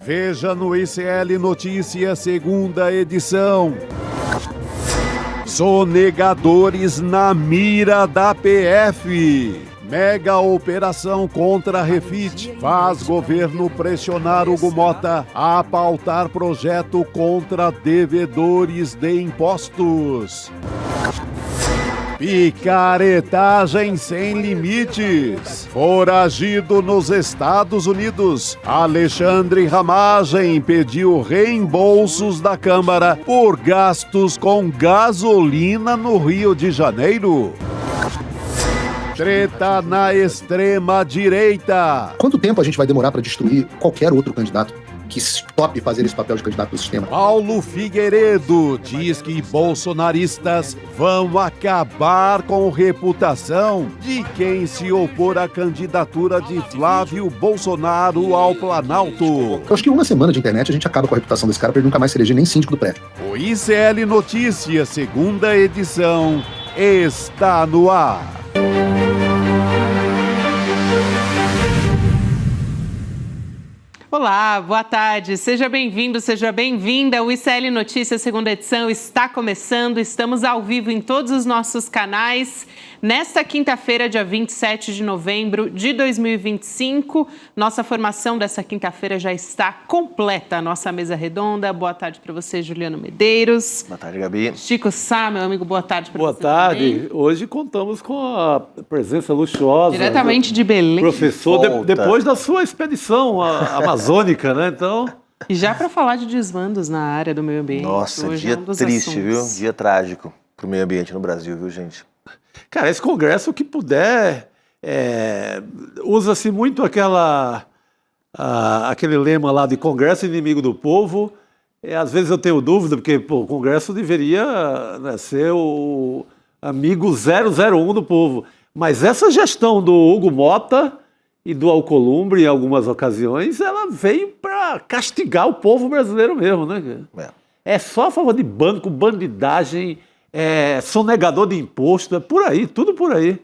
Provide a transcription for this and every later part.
Veja no ICL Notícias, segunda edição. Sonegadores na mira da PF. Mega operação contra a Refit faz governo pressionar Hugo Motta a pautar projeto contra devedores de impostos. Picaretagem sem limites. Foragido nos Estados Unidos, Alexandre Ramagem pediu reembolsos da Câmara por gastos com gasolina no Rio de Janeiro. Treta na extrema-direita. Quanto tempo a gente vai demorar para destruir qualquer outro candidato que tope fazer esse papel de candidato do sistema? Paulo Figueiredo diz que bolsonaristas vão acabar com a reputação de quem se opor à candidatura de Flávio Bolsonaro ao Planalto. Eu acho que uma semana de internet a gente acaba com a reputação desse cara para ele nunca mais se eleger nem síndico do prédio. O ICL Notícias, segunda edição, está no ar. Olá, boa tarde, seja bem-vindo, seja bem-vinda. O ICL Notícias, segunda edição, está começando. Estamos ao vivo em todos os nossos canais. Nesta quinta-feira, dia 27 de novembro de 2025, nossa formação dessa quinta-feira já está completa. A nossa mesa redonda. Boa tarde para você, Juliano Medeiros. Boa tarde, Gabi. Chico Sá, meu amigo, boa tarde para você. Boa tarde. Também. Hoje contamos com a presença luxuosa. Diretamente de Belém. Professor, depois da sua expedição amazônica, né? Então... E já para falar de desmandos na área do meio ambiente. Nossa, hoje dia é um dos triste, assuntos. viu? Dia trágico para o meio ambiente no Brasil, viu, gente? Cara, esse congresso, o que puder, usa-se muito aquele lema lá de congresso inimigo do povo. Às vezes eu tenho dúvida, porque o congresso deveria, né, ser o amigo 001 do povo. Mas essa gestão do Hugo Motta e do Alcolumbre, em algumas ocasiões, ela veio para castigar o povo brasileiro mesmo, né? É só a favor de banco, bandidagem, sonegador de imposto, por aí, tudo por aí.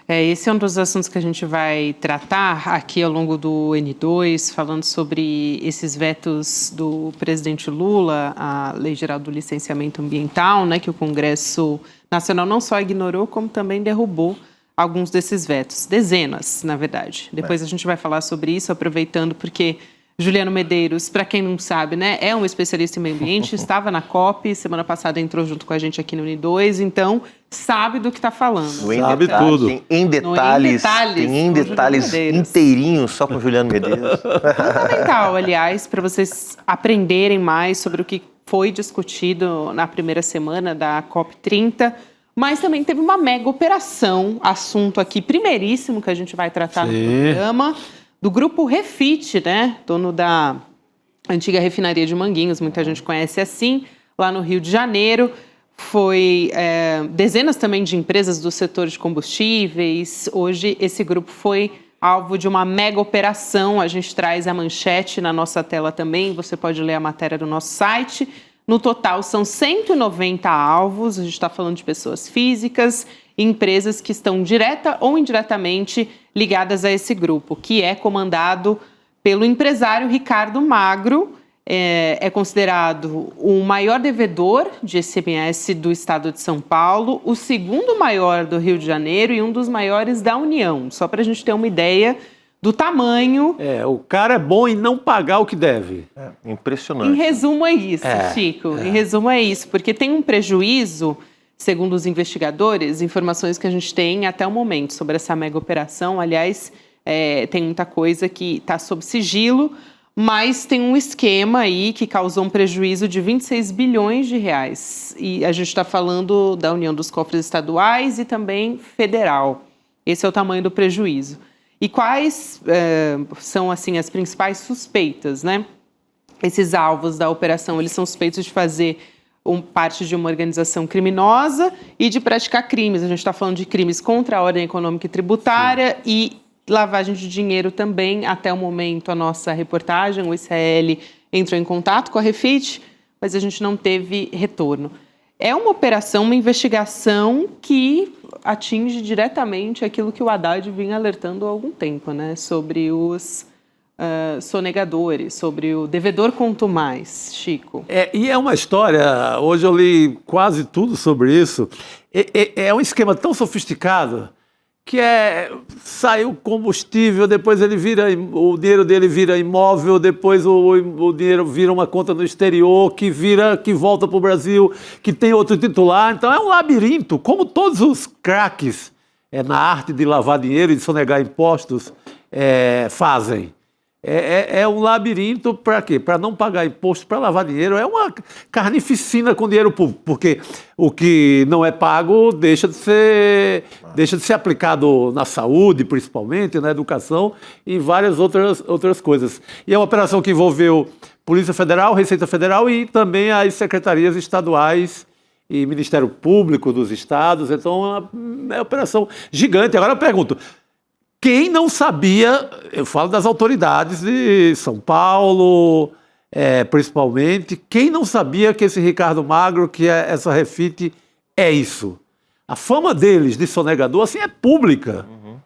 Esse é um dos assuntos que a gente vai tratar aqui ao longo do N2, falando sobre esses vetos do presidente Lula, a Lei Geral do Licenciamento Ambiental, né, que o Congresso Nacional não só ignorou, como também derrubou alguns desses vetos, dezenas, na verdade. Depois a gente vai falar sobre isso, aproveitando porque Juliano Medeiros, para quem não sabe, né, é um especialista em meio ambiente, estava na COP, semana passada entrou junto com a gente aqui no Uni2, então sabe do que está falando. Sabe tudo. Tem em detalhes inteirinhos só com Juliano Medeiros. Fundamental, aliás, para vocês aprenderem mais sobre o que foi discutido na primeira semana da COP30, mas também teve uma mega operação, assunto aqui primeiríssimo que a gente vai tratar no programa, do grupo Refit, né, dono da antiga refinaria de Manguinhos, muita gente conhece assim, lá no Rio de Janeiro. Foi dezenas também de empresas do setor de combustíveis. Hoje esse grupo foi alvo de uma mega operação. A gente traz a manchete na nossa tela também, você pode ler a matéria do nosso site. No total são 190 alvos, a gente está falando de pessoas físicas e empresas que estão direta ou indiretamente ligadas a esse grupo, que é comandado pelo empresário Ricardo Magro, é considerado o maior devedor de ICMS do estado de São Paulo, o segundo maior do Rio de Janeiro e um dos maiores da União, só para a gente ter uma ideia do tamanho. O cara é bom em não pagar o que deve. Impressionante. Em resumo é isso, Chico, em resumo é isso, porque tem um prejuízo, segundo os investigadores, informações que a gente tem até o momento sobre essa mega operação. Aliás, tem muita coisa que está sob sigilo, mas tem um esquema aí que causou um prejuízo de 26 bilhões de reais. E a gente está falando da União dos Cofres Estaduais e também federal. Esse é o tamanho do prejuízo. E quais são, assim, as principais suspeitas, né? Esses alvos da operação, eles são suspeitos de fazer parte de uma organização criminosa e de praticar crimes. A gente está falando de crimes contra a ordem econômica e tributária e lavagem de dinheiro também. Até o momento, a nossa reportagem, o ICL, entrou em contato com a Refit, mas a gente não teve retorno. É uma operação, uma investigação que atinge diretamente aquilo que o Haddad vinha alertando há algum tempo, né? Sobre os sonegadores, sobre o devedor quanto mais, Chico. E é uma história, hoje eu li quase tudo sobre isso, é um esquema tão sofisticado que sai o combustível, depois o dinheiro dele vira imóvel, depois o dinheiro vira uma conta no exterior, que volta para o Brasil, que tem outro titular. Então é um labirinto, como todos os craques na arte de lavar dinheiro e de sonegar impostos fazem. É um labirinto para quê? Para não pagar imposto, para lavar dinheiro. É uma carnificina com dinheiro público, porque o que não é pago deixa de ser aplicado na saúde, principalmente, na educação e várias outras coisas. E é uma operação que envolveu Polícia Federal, Receita Federal e também as secretarias estaduais e Ministério Público dos estados. Então, é uma operação gigante. Agora eu pergunto, quem não sabia, eu falo das autoridades de São Paulo, principalmente, quem não sabia que esse Ricardo Magro, que essa Refit, é isso? A fama deles de sonegador, assim, é pública. Uhum.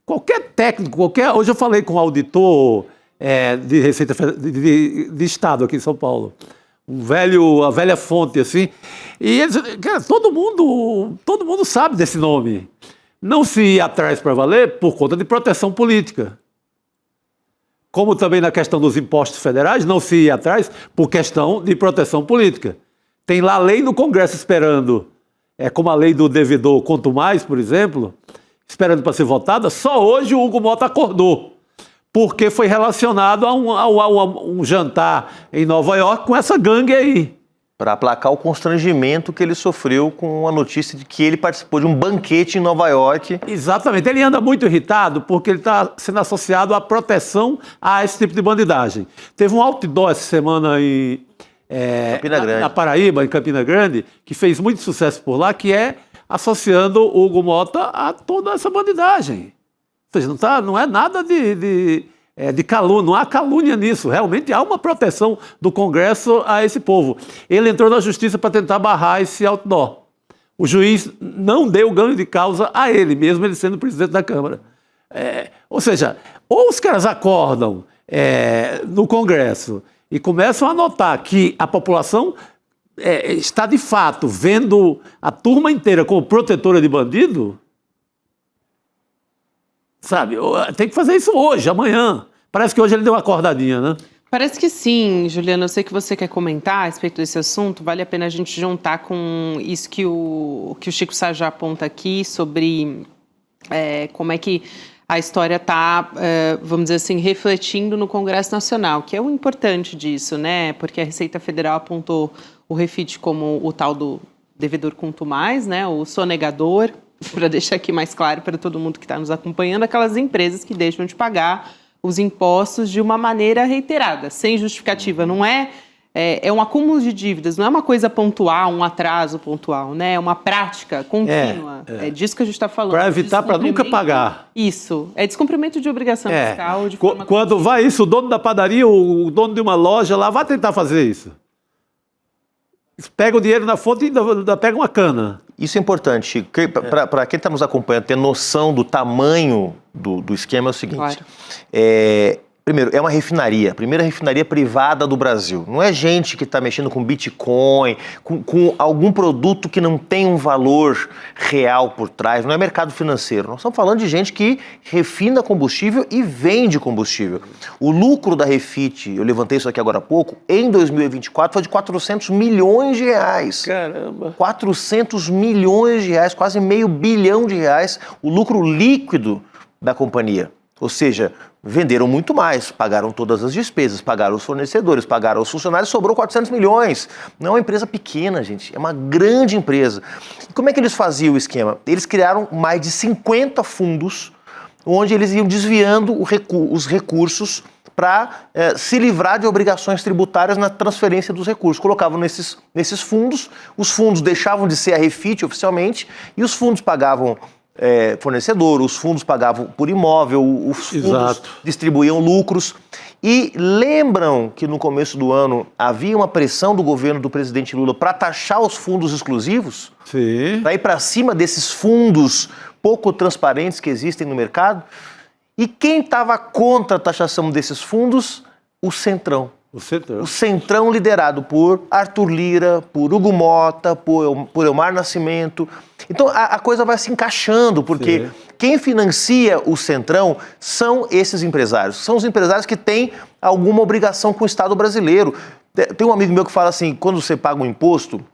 Qualquer técnico, hoje eu falei com um auditor de Receita de Estado aqui em São Paulo, a velha fonte, assim, e eles, cara, todo mundo sabe desse nome. Não se ia atrás para valer por conta de proteção política. Como também na questão dos impostos federais, não se ia atrás por questão de proteção política. Tem lá lei no Congresso esperando, como a lei do devedor quanto mais, por exemplo, esperando para ser votada. Só hoje o Hugo Mota acordou, porque foi relacionado a um jantar em Nova York com essa gangue aí. Para aplacar o constrangimento que ele sofreu com a notícia de que ele participou de um banquete em Nova York. Exatamente. Ele anda muito irritado porque ele está sendo associado à proteção a esse tipo de bandidagem. Teve um outdoor essa semana na Paraíba, em Campina Grande, que fez muito sucesso por lá, que é associando o Hugo Mota a toda essa bandidagem. Ou seja, não é nada de calúnia, não há calúnia nisso. Realmente há uma proteção do Congresso a esse povo. Ele entrou na justiça para tentar barrar esse outdoor. O juiz não deu ganho de causa a ele, mesmo ele sendo presidente da Câmara. Ou seja, ou os caras acordam no Congresso e começam a notar que a população está, de fato, vendo a turma inteira como protetora de bandido. Sabe, tem que fazer isso hoje, amanhã. Parece que hoje ele deu uma acordadinha, né? Parece que sim, Juliana. Eu sei que você quer comentar a respeito desse assunto. Vale a pena a gente juntar com isso que o Chico Sá já aponta aqui sobre como é que a história está, vamos dizer assim, refletindo no Congresso Nacional, que é o importante disso, né? Porque a Receita Federal apontou o Refit como o tal do devedor quanto mais, né? O sonegador, para deixar aqui mais claro para todo mundo que está nos acompanhando, aquelas empresas que deixam de pagar os impostos de uma maneira reiterada, sem justificativa. Não é um acúmulo de dívidas, não é uma coisa pontual, um atraso pontual, né? É uma prática contínua. É disso que a gente está falando. Para evitar, para nunca pagar. Isso. É descumprimento de obrigação fiscal. De forma Quando vai isso, o dono da padaria, o dono de uma loja lá, vai tentar fazer isso. Pega o dinheiro na fonte e ainda pega uma cana. Isso é importante, Chico. Para quem está nos acompanhando, ter noção do tamanho do esquema é o seguinte. Claro. Primeiro, é uma refinaria, a primeira refinaria privada do Brasil. Não é gente que está mexendo com Bitcoin, com algum produto que não tem um valor real por trás, não é mercado financeiro. Nós estamos falando de gente que refina combustível e vende combustível. O lucro da Refit, eu levantei isso aqui agora há pouco, em 2024 foi de 400 milhões de reais. Caramba! 400 milhões de reais, quase R$500 bilhão, o lucro líquido da companhia. Ou seja, venderam muito mais, pagaram todas as despesas, pagaram os fornecedores, pagaram os funcionários, sobrou 400 milhões. Não é uma empresa pequena, gente, é uma grande empresa. E como é que eles faziam o esquema? Eles criaram mais de 50 fundos, onde eles iam desviando os recursos para se livrar de obrigações tributárias na transferência dos recursos. Colocavam nesses fundos, os fundos deixavam de ser a Refit oficialmente, e os fundos pagavam fornecedor, os fundos pagavam por imóvel, os fundos distribuíam lucros. E lembram que no começo do ano havia uma pressão do governo do presidente Lula para taxar os fundos exclusivos? Sim. Para ir para cima desses fundos pouco transparentes que existem no mercado? E quem estava contra a taxação desses fundos? O Centrão. O Centrão liderado por Arthur Lira, por Hugo Mota, por Elmar Nascimento. Então a coisa vai se encaixando, porque quem financia o Centrão são esses empresários. São os empresários que têm alguma obrigação com o Estado brasileiro. Tem um amigo meu que fala assim, quando você paga um imposto,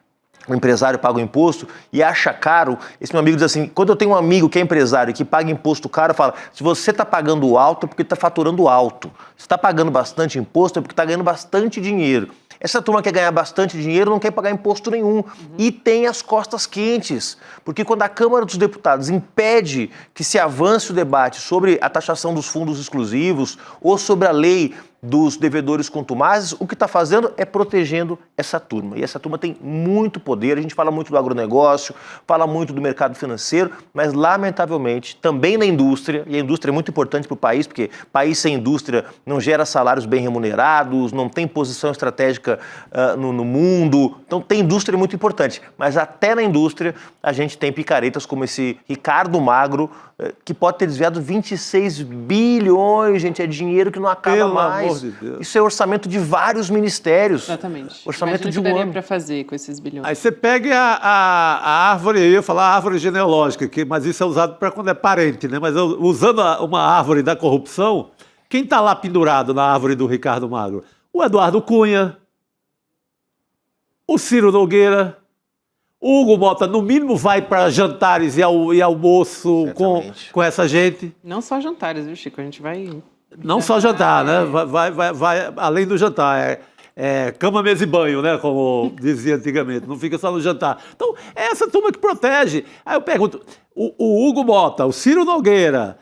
o empresário paga o imposto e acha caro, esse meu amigo diz assim, quando eu tenho um amigo que é empresário que paga imposto caro, fala, se você está pagando alto é porque está faturando alto. Se está pagando bastante imposto é porque está ganhando bastante dinheiro. Essa turma quer ganhar bastante dinheiro, não quer pagar imposto nenhum. E tem as costas quentes. Porque quando a Câmara dos Deputados impede que se avance o debate sobre a taxação dos fundos exclusivos ou sobre a lei dos devedores contumazes, o que está fazendo é protegendo essa turma. E essa turma tem muito poder, a gente fala muito do agronegócio, fala muito do mercado financeiro, mas lamentavelmente também na indústria, e a indústria é muito importante para o país, porque país sem indústria não gera salários bem remunerados, não tem posição estratégica no mundo, então tem indústria muito importante. Mas até na indústria a gente tem picaretas como esse Ricardo Magro, que pode ter desviado 26 bilhões, gente, é dinheiro que não acaba Pelo mais. amor de Deus. Isso é orçamento de vários ministérios. Exatamente. Orçamento de um daria ano. para fazer com esses bilhões. Aí você pega a árvore, eu ia falar árvore genealógica, mas isso é usado para quando é parente, né? Mas usando uma árvore da corrupção, quem está lá pendurado na árvore do Ricardo Magro? O Eduardo Cunha, o Ciro Nogueira, o Hugo Mota, no mínimo, vai para jantares e almoço com essa gente. Não só jantares, viu, Chico? A gente vai... Não só jantar, né? Vai além do jantar. Cama, mesa e banho, né? Como dizia antigamente. Não fica só no jantar. Então, é essa turma que protege. Aí eu pergunto, o Hugo Mota, o Ciro Nogueira,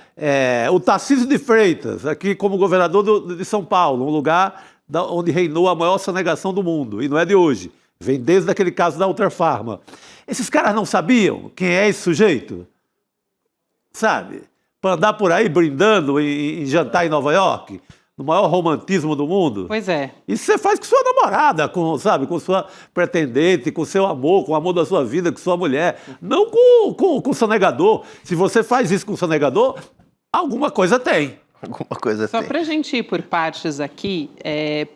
o Tarcísio de Freitas, aqui como governador de São Paulo, um lugar onde reinou a maior sonegação do mundo. E não é de hoje. Vem desde aquele caso da Ultrafarma. Esses caras não sabiam quem é esse sujeito? Sabe? Para andar por aí brindando em jantar em Nova York, no maior romantismo do mundo. Pois é. Isso você faz com sua namorada, com sua pretendente, com seu amor, com o amor da sua vida, com sua mulher. Não com o sonegador. Se você faz isso com o sonegador, alguma coisa tem. Alguma coisa Só tem. para a gente ir por partes aqui,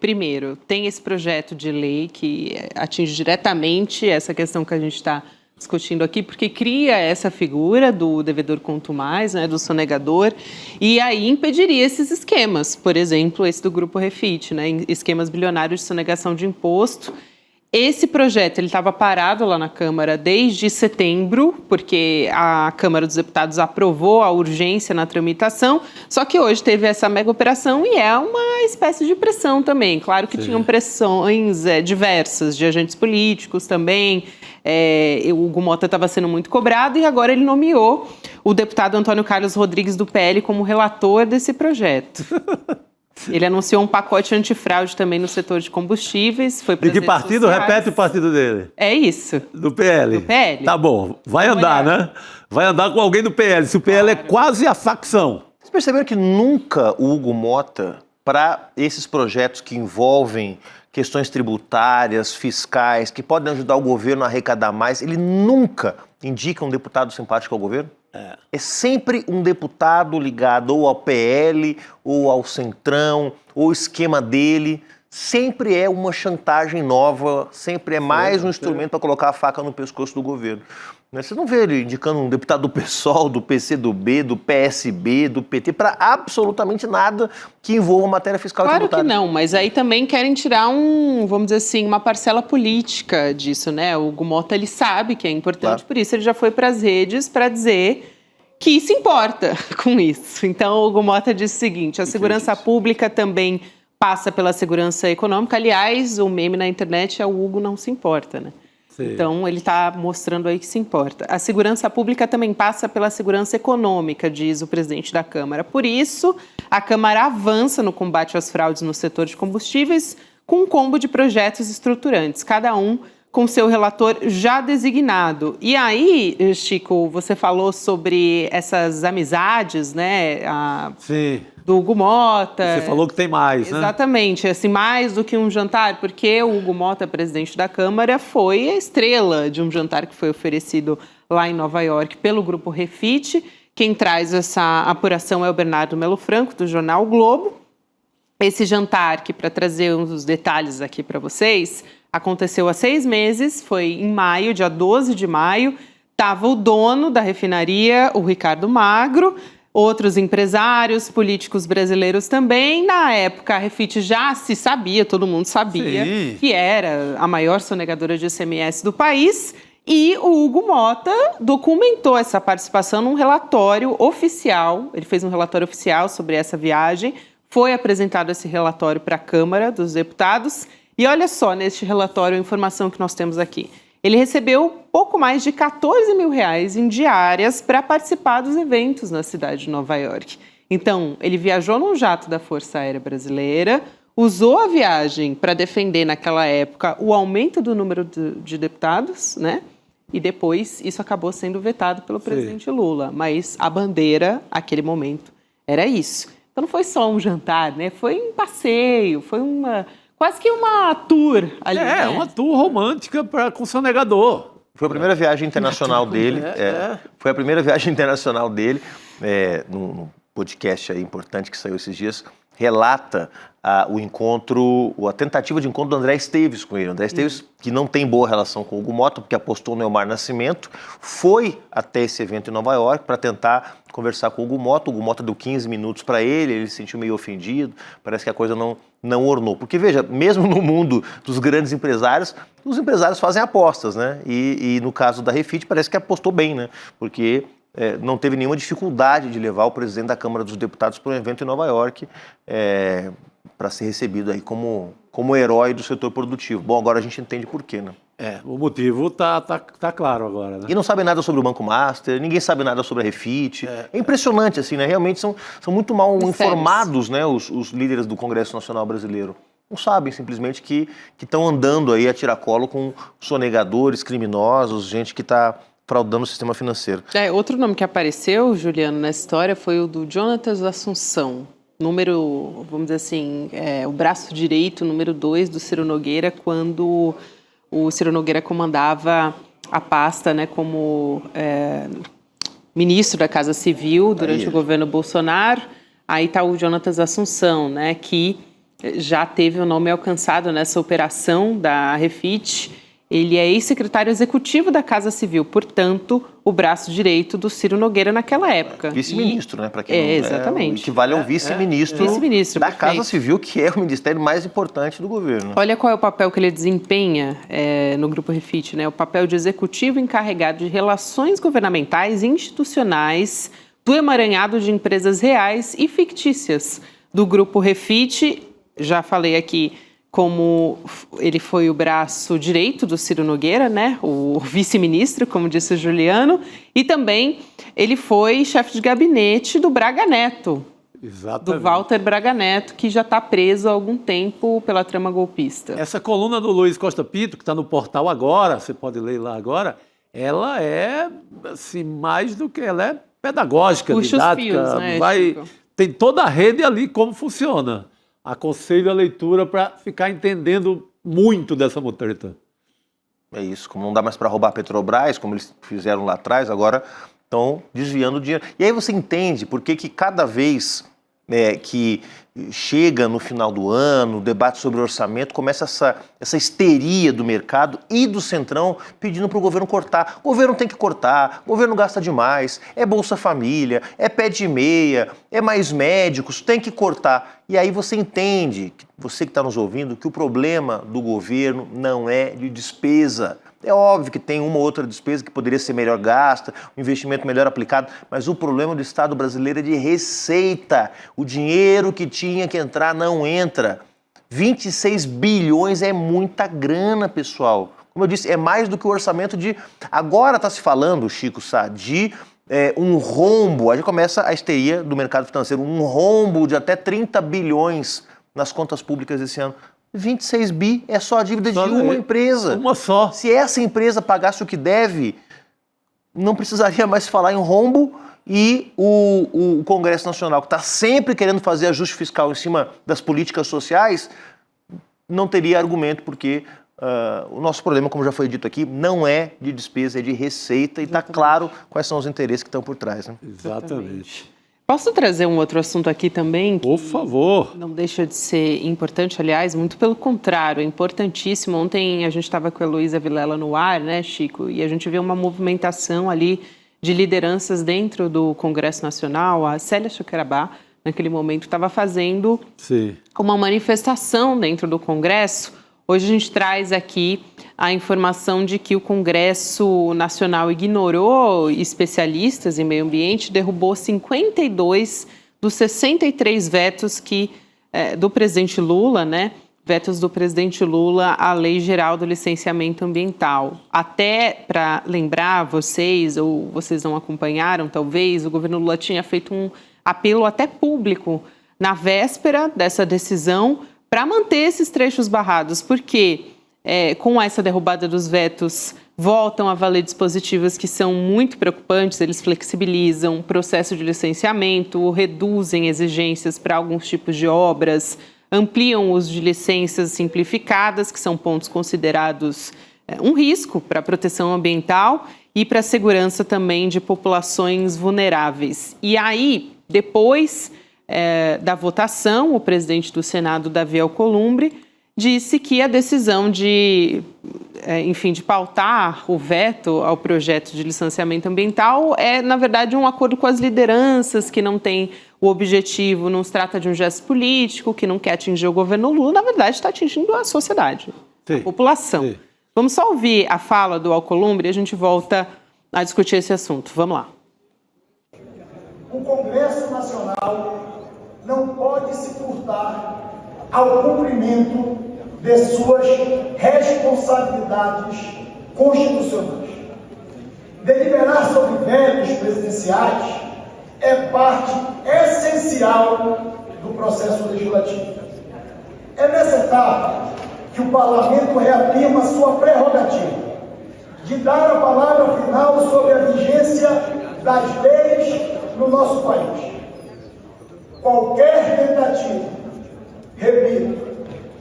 primeiro, tem esse projeto de lei que atinge diretamente essa questão que a gente está discutindo aqui, porque cria essa figura do devedor contumaz, né, do sonegador, e aí impediria esses esquemas, por exemplo, esse do Grupo Refit, né, esquemas bilionários de sonegação de imposto. Esse projeto ele estava parado lá na Câmara desde setembro, porque a Câmara dos Deputados aprovou a urgência na tramitação, só que hoje teve essa mega operação e é uma espécie de pressão também. Claro que tinham pressões diversas de agentes políticos também. O Hugo Mota estava sendo muito cobrado e agora ele nomeou o deputado Antônio Carlos Rodrigues do PL como relator desse projeto. Ele anunciou um pacote antifraude também no setor de combustíveis. Foi De que partido? Repete o partido dele. É isso. Do PL. Do PL. Tá bom. Vai andar, né? Vai andar com alguém do PL. Se o PL é quase a facção. Vocês perceberam que nunca o Hugo Mota, para esses projetos que envolvem questões tributárias, fiscais, que podem ajudar o governo a arrecadar mais, ele nunca indica um deputado simpático ao governo? É sempre um deputado ligado ou ao PL, ou ao Centrão, ou o esquema dele. Sempre é uma chantagem nova, sempre é mais um instrumento para colocar a faca no pescoço do governo. Você não vê ele indicando um deputado do PSOL, do PCdoB, do PSB, do PT, para absolutamente nada que envolva matéria fiscal e tributária. Claro que não, mas aí também querem tirar vamos dizer assim, uma parcela política disso, né? O Hugo Mota, ele sabe que é importante, por isso ele já foi para as redes para dizer que se importa com isso. Então, o Hugo Mota disse o seguinte, a segurança pública também passa pela segurança econômica. Aliás, o meme na internet é o Hugo não se importa, né? Sim. Então, ele está mostrando aí que se importa. A segurança pública também passa pela segurança econômica, diz o presidente da Câmara. Por isso, a Câmara avança no combate às fraudes no setor de combustíveis com um combo de projetos estruturantes, cada um com seu relator já designado. E aí, Chico, você falou sobre essas amizades, né? Sim. Do Hugo Mota. Você falou que tem mais, né? Exatamente, assim, mais do que um jantar, porque o Hugo Mota, presidente da Câmara, foi a estrela de um jantar que foi oferecido lá em Nova York pelo Grupo Refit, Quem traz essa apuração é o Bernardo Melo Franco, do jornal O Globo. Esse jantar, que para trazer uns detalhes aqui para vocês, aconteceu há 6 meses, foi em maio, dia 12 de maio. Estava o dono da refinaria, o Ricardo Magro, outros empresários, políticos brasileiros também. Na época, a Refit já se sabia, todo mundo sabia, Sim, que era a maior sonegadora de ICMS do país. E o Hugo Motta documentou essa participação num relatório oficial. Ele fez um relatório oficial sobre essa viagem. Foi apresentado esse relatório para a Câmara dos Deputados. E olha só, neste relatório, a informação que nós temos aqui. Ele recebeu pouco mais de R$14 mil em diárias para participar dos eventos na cidade de Nova York. Então, ele viajou num jato da Força Aérea Brasileira, usou a viagem para defender, naquela época, o aumento do número de deputados, né? E depois isso acabou sendo vetado pelo presidente Lula. Mas a bandeira, naquele momento, era isso. Então, não foi só um jantar, né? Foi um passeio, foi quase que uma tour ali. Né? uma tour romântica com sonegador. Foi a primeira viagem internacional dele. Foi a primeira viagem internacional dele. Num podcast aí importante que saiu esses dias, relata a tentativa de encontro do André Esteves com ele. O André Esteves, que não tem boa relação com o Hugo Motta, porque apostou no Elmar Nascimento, foi até esse evento em Nova York para tentar conversar com o Hugo Motta. O Hugo Motta deu 15 minutos para ele se sentiu meio ofendido, parece que a coisa não ornou. Porque, veja, mesmo no mundo dos grandes empresários, os empresários fazem apostas, né? E no caso da Refit, parece que apostou bem, né? Porque não teve nenhuma dificuldade de levar o presidente da Câmara dos Deputados para um evento em Nova York para ser recebido aí como herói do setor produtivo. Bom, agora a gente entende por quê, né? O motivo tá claro agora, né? E não sabe nada sobre o Banco Master, ninguém sabe nada sobre a Refit. É impressionante, assim, né? Realmente são muito mal informados, né, os líderes do Congresso Nacional Brasileiro. Não sabem simplesmente que estão andando aí a tiracolo com sonegadores, criminosos, gente que está fraudando o sistema financeiro. Outro nome que apareceu, Juliano, nessa história foi o do Jonatas Assunção. Número, vamos dizer assim, o braço direito, número 2 do Ciro Nogueira, quando o Ciro Nogueira comandava a pasta, né, como ministro da Casa Civil durante o governo Bolsonaro. Aí está o Jonatas Assunção, né, que já teve o nome alcançado nessa operação da Refit. Ele é ex-secretário executivo da Casa Civil, portanto, o braço direito do Ciro Nogueira naquela época. Vice-ministro, né? Para quem não exatamente. Equivale a um vice-ministro da perfeito. Casa Civil, que é o ministério mais importante do governo. Olha qual é o papel que ele desempenha no Grupo Refit, né? O papel de executivo encarregado de relações governamentais e institucionais do emaranhado de empresas reais e fictícias do Grupo Refit. Já falei aqui como ele foi o braço direito do Ciro Nogueira, né? O vice-ministro, como disse o Juliano, e também ele foi chefe de gabinete do Braga Neto, Exatamente. do Walter Braga Neto, que já está preso há algum tempo pela trama golpista. Essa coluna do Luiz Costa Pinto, que está no portal agora, você pode ler lá agora, ela é assim, mais do que ela é pedagógica, Puxa didática, os fios, né, Chico? Tem toda a rede ali como funciona. Aconselho a leitura para ficar entendendo muito dessa mutreta. É isso, como não dá mais para roubar a Petrobras, como eles fizeram lá atrás, agora estão desviando o dinheiro. E aí você entende por que cada vez que chega no final do ano, o debate sobre orçamento, começa essa histeria do mercado e do Centrão pedindo para o governo cortar. O governo tem que cortar, o governo gasta demais, é Bolsa Família, é pé de meia, é mais médicos, tem que cortar. E aí você entende, você que está nos ouvindo, que o problema do governo não é de despesa. É óbvio que tem uma ou outra despesa que poderia ser melhor gasta, um investimento melhor aplicado, mas o problema do Estado brasileiro é de receita. O dinheiro que tinha que entrar não entra. 26 bilhões é muita grana, pessoal. Como eu disse, é mais do que o orçamento de... Agora está se falando, Chico Sá, de um rombo, aí já começa a histeria do mercado financeiro, um rombo de até 30 bilhões nas contas públicas esse ano. 26 bi é só a dívida de uma empresa. Uma só. Se essa empresa pagasse o que deve, não precisaria mais falar em rombo e o Congresso Nacional, que está sempre querendo fazer ajuste fiscal em cima das políticas sociais, não teria argumento porque o nosso problema, como já foi dito aqui, não é de despesa, é de receita e está claro quais são os interesses que estão por trás. Né? Exatamente. Posso trazer um outro assunto aqui também? Por favor. Não deixa de ser importante, aliás, muito pelo contrário, é importantíssimo. Ontem a gente estava com a Heloísa Vilela no ar, né, Chico? E a gente viu uma movimentação ali de lideranças dentro do Congresso Nacional. A Célia Choquerabá, naquele momento, estava fazendo uma manifestação dentro do Congresso. Hoje a gente traz aqui a informação de que o Congresso Nacional ignorou especialistas em meio ambiente, derrubou 52 dos 63 vetos do presidente Lula, né? Vetos do presidente Lula à Lei Geral do Licenciamento Ambiental. Até para lembrar vocês, ou vocês não acompanharam, talvez, o governo Lula tinha feito um apelo até público na véspera dessa decisão para manter esses trechos barrados, porque com essa derrubada dos vetos voltam a valer dispositivos que são muito preocupantes, eles flexibilizam o processo de licenciamento, reduzem exigências para alguns tipos de obras, ampliam o uso de licenças simplificadas, que são pontos considerados um risco para a proteção ambiental e para a segurança também de populações vulneráveis. E aí, depois da votação, o presidente do Senado, Davi Alcolumbre, disse que a decisão de pautar o veto ao projeto de licenciamento ambiental é, na verdade, um acordo com as lideranças, que não tem o objetivo, não se trata de um gesto político, que não quer atingir o governo Lula, na verdade está atingindo a sociedade, a população. Sim. Vamos só ouvir a fala do Alcolumbre e a gente volta a discutir esse assunto. Vamos lá. O Congresso Nacional não pode se furtar ao cumprimento de suas responsabilidades constitucionais. Deliberar sobre vetos presidenciais é parte essencial do processo legislativo. É necessário que o Parlamento reafirme sua prerrogativa de dar a palavra final sobre a vigência das leis no nosso país. Qualquer tentativa, repito,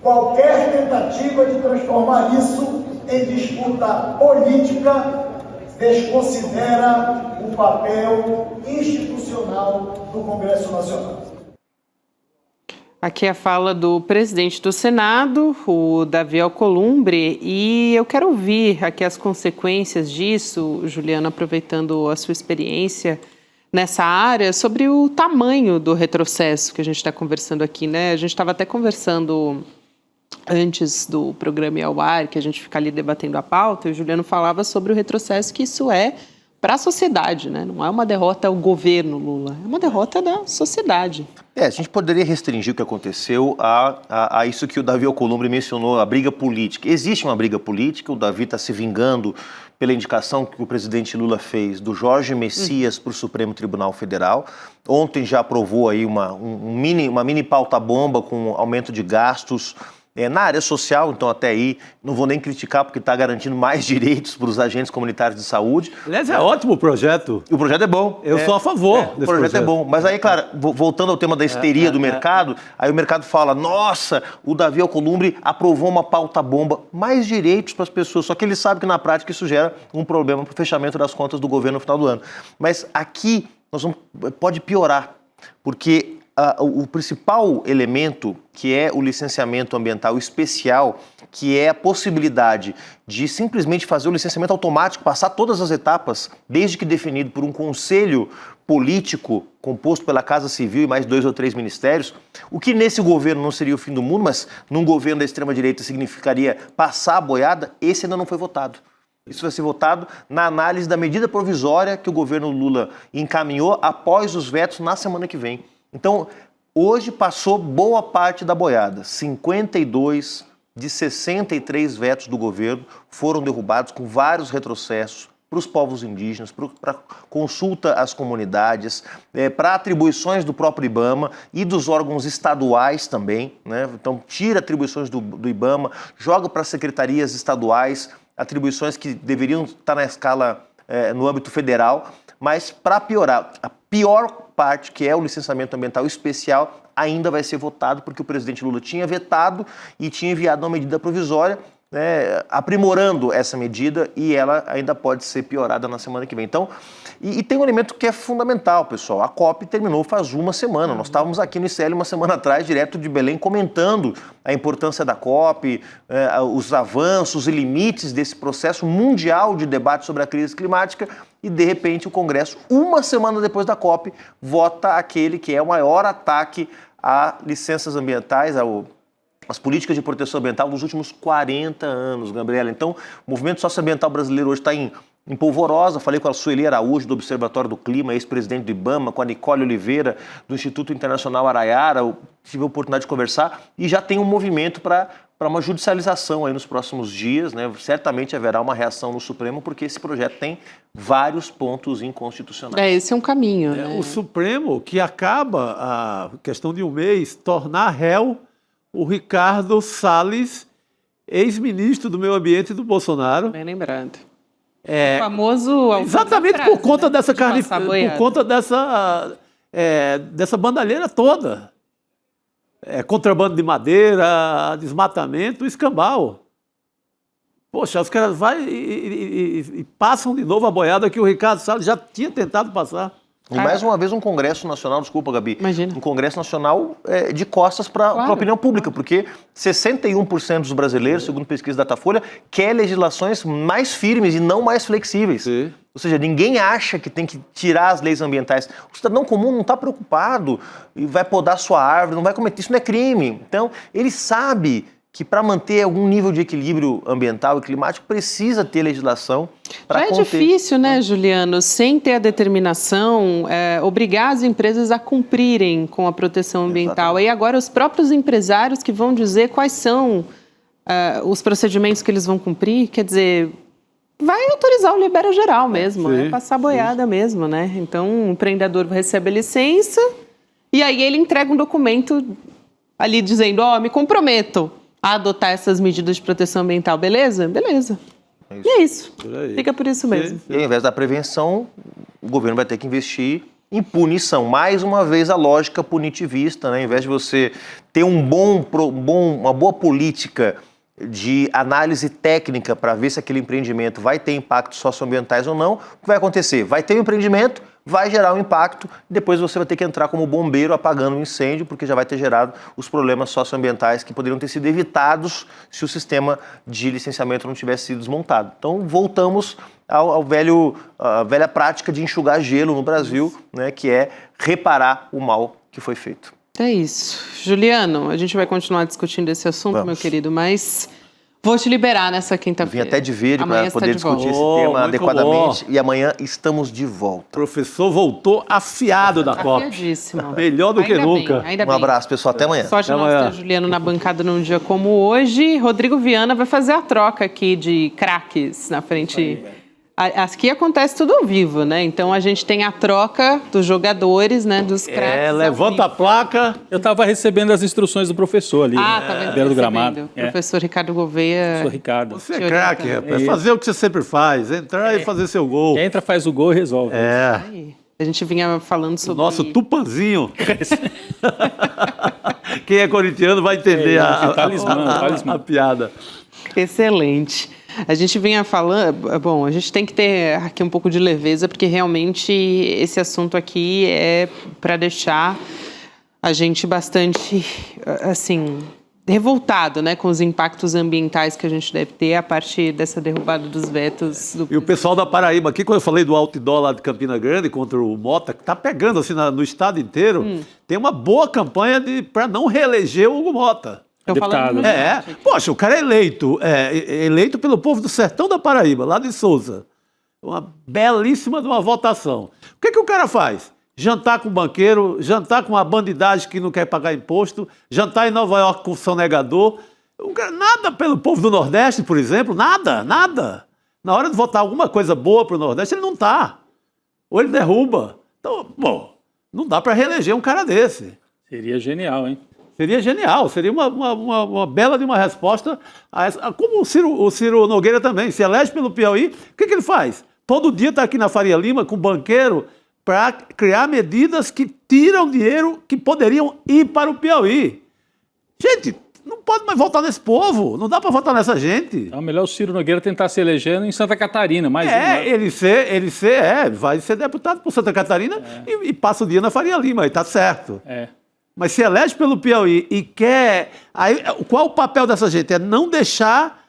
qualquer tentativa de transformar isso em disputa política desconsidera o papel institucional do Congresso Nacional. Aqui é a fala do presidente do Senado, o Davi Alcolumbre, e eu quero ouvir aqui as consequências disso, Juliana, aproveitando a sua experiência nessa área, sobre o tamanho do retrocesso que a gente está conversando aqui, né? A gente estava até conversando antes do programa ir ao ar, que a gente fica ali debatendo a pauta, e o Juliano falava sobre o retrocesso que isso é para a sociedade, né? Não é uma derrota ao governo Lula, é uma derrota da sociedade. A gente poderia restringir o que aconteceu a isso que o Davi Alcolumbre mencionou, a briga política. Existe uma briga política, o Davi está se vingando pela indicação que o presidente Lula fez do Jorge Messias para o Supremo Tribunal Federal. Ontem já aprovou aí uma mini pauta-bomba com aumento de gastos na área social, então até aí não vou nem criticar porque está garantindo mais direitos para os agentes comunitários de saúde. Aliás, é ótimo o projeto. O projeto é bom. Eu sou a favor desse projeto. O projeto é bom. Mas aí, claro, voltando ao tema da histeria do mercado, aí o mercado fala, nossa, o Davi Alcolumbre aprovou uma pauta-bomba, mais direitos para as pessoas, só que ele sabe que na prática isso gera um problema para o fechamento das contas do governo no final do ano. Mas aqui pode piorar, porque o principal elemento, que é o licenciamento ambiental especial, que é a possibilidade de simplesmente fazer o licenciamento automático, passar todas as etapas, desde que definido por um conselho político composto pela Casa Civil e mais 2 ou 3 ministérios, o que nesse governo não seria o fim do mundo, mas num governo da extrema-direita significaria passar a boiada, esse ainda não foi votado. Isso vai ser votado na análise da medida provisória que o governo Lula encaminhou após os vetos na semana que vem. Então, hoje passou boa parte da boiada. 52 de 63 vetos do governo foram derrubados com vários retrocessos para os povos indígenas, para consulta às comunidades, para atribuições do próprio IBAMA e dos órgãos estaduais também, né? Então, tira atribuições do IBAMA, joga para secretarias estaduais, atribuições que deveriam estar na escala, no âmbito federal, mas para piorar, a pior parte, que é o licenciamento ambiental especial, ainda vai ser votado porque o presidente Lula tinha vetado e tinha enviado uma medida provisória né, aprimorando essa medida e ela ainda pode ser piorada na semana que vem. Então, e tem um elemento que é fundamental, pessoal. A COP terminou faz uma semana. Nós estávamos aqui no ICL uma semana atrás, direto de Belém, comentando a importância da COP, os avanços e limites desse processo mundial de debate sobre a crise climática. E, de repente, o Congresso, uma semana depois da COP, vota aquele que é o maior ataque a licenças ambientais, as políticas de proteção ambiental nos últimos 40 anos, Gabriela. Então, o movimento socioambiental brasileiro hoje está em polvorosa. Falei com a Sueli Araújo, do Observatório do Clima, ex-presidente do IBAMA, com a Nicole Oliveira, do Instituto Internacional Araiara. Eu tive a oportunidade de conversar e já tem um movimento para uma judicialização aí nos próximos dias, né? Certamente haverá uma reação no Supremo, porque esse projeto tem vários pontos inconstitucionais. Esse é um caminho, né? O Supremo, que acaba, a questão de um mês, tornar réu o Ricardo Salles, ex-ministro do Meio Ambiente do Bolsonaro. Bem lembrado. O famoso... Exatamente frase, por conta né? dessa De passar boiada. por conta dessa bandalheira toda. Contrabando de madeira, desmatamento, escambau. Poxa, os caras vão e passam de novo a boiada que o Ricardo Salles já tinha tentado passar. E mais uma vez um Congresso Nacional, desculpa, Gabi, Imagina. um Congresso Nacional de costas para a opinião pública, porque 61% dos brasileiros, segundo pesquisa da Datafolha, quer legislações mais firmes e não mais flexíveis. Sim. Ou seja, ninguém acha que tem que tirar as leis ambientais. O cidadão comum não está preocupado e vai podar sua árvore, não vai cometer, isso não é crime. Então, ele sabe que para manter algum nível de equilíbrio ambiental e climático precisa ter legislação para Já é conter. difícil, né, Juliano, sem ter a determinação, obrigar as empresas a cumprirem com a proteção ambiental. E agora os próprios empresários que vão dizer quais são os procedimentos que eles vão cumprir, quer dizer, vai autorizar o libera geral mesmo, Sim, passar boiada mesmo, né? Então o empreendedor recebe a licença e aí ele entrega um documento ali dizendo, me comprometo a adotar essas medidas de proteção ambiental, beleza? Beleza. E é isso. Por aí. Fica por isso mesmo. E ao invés da prevenção, o governo vai ter que investir em punição. Mais uma vez a lógica punitivista, né? Ao invés de você ter uma boa política de análise técnica para ver se aquele empreendimento vai ter impactos socioambientais ou não, o que vai acontecer? Vai ter um empreendimento, vai gerar um impacto, depois você vai ter que entrar como bombeiro apagando um incêndio, porque já vai ter gerado os problemas socioambientais que poderiam ter sido evitados se o sistema de licenciamento não tivesse sido desmontado. Então, voltamos à velha prática de enxugar gelo no Brasil, né, que é reparar o mal que foi feito. É isso. Juliano, a gente vai continuar discutindo esse assunto, meu querido, mas vou te liberar nessa Vim quinta-feira. até de verde para poder discutir esse Oh, tema muito adequadamente e amanhã estamos de volta. O professor voltou afiado da COP. Afiadíssimo. Melhor do que Ainda nunca. Bem, ainda Um bem. abraço, pessoal. Até amanhã. Sorte Até nós amanhã. ter Juliano na bancada num dia como hoje. Rodrigo Viana vai fazer a troca aqui de craques na frente. Aqui acontece tudo ao vivo, né? Então a gente tem a troca dos jogadores, né? Dos craques. Levanta a placa. Eu estava recebendo as instruções do professor ali, tá na vendo? beira do Recebendo. gramado. Professor Ricardo Gouveia. Professor Ricardo. Você é Te craque, orientando. rapaz. Fazer o que você sempre faz. Entrar e fazer seu gol. Entra, faz o gol e resolve. Aí. A gente vinha falando O sobre... nosso Tupanzinho. Quem é corintiano vai entender talismã. a piada. Excelente. A gente vinha falando... Bom, a gente tem que ter aqui um pouco de leveza, porque realmente esse assunto aqui é para deixar a gente bastante, assim, revoltado, né, com os impactos ambientais que a gente deve ter a partir dessa derrubada dos vetos. E o pessoal da Paraíba, aqui quando eu falei do outdoor lá de Campina Grande contra o Mota, que tá pegando assim no estado inteiro, tem uma boa campanha para não reeleger o Hugo Mota. Tô falando Deputado. no Poxa, o cara é eleito pelo povo do sertão da Paraíba, lá de Souza. Uma belíssima de uma votação. O que o cara faz? Jantar com banqueiro, jantar com uma bandidagem que não quer pagar imposto, jantar em Nova York com sonegador. Nada pelo povo do Nordeste, por exemplo, nada. Na hora de votar alguma coisa boa para o Nordeste, ele não tá. Ou ele derruba. Então, não dá para reeleger um cara desse. Seria genial, hein? Seria genial, seria uma bela de uma resposta a essa. Como o Ciro Nogueira também, se elege pelo Piauí, o que ele faz? Todo dia está aqui na Faria Lima com banqueiro para criar medidas que tiram dinheiro que poderiam ir para o Piauí. Gente, não pode mais votar nesse povo, não dá para votar nessa gente. Então, é melhor o Ciro Nogueira tentar se eleger em Santa Catarina, mais um, né? Vai ser deputado por Santa Catarina e passa o dia na Faria Lima, aí tá certo. É. Mas se elege pelo Piauí e quer... Aí, qual o papel dessa gente? É não deixar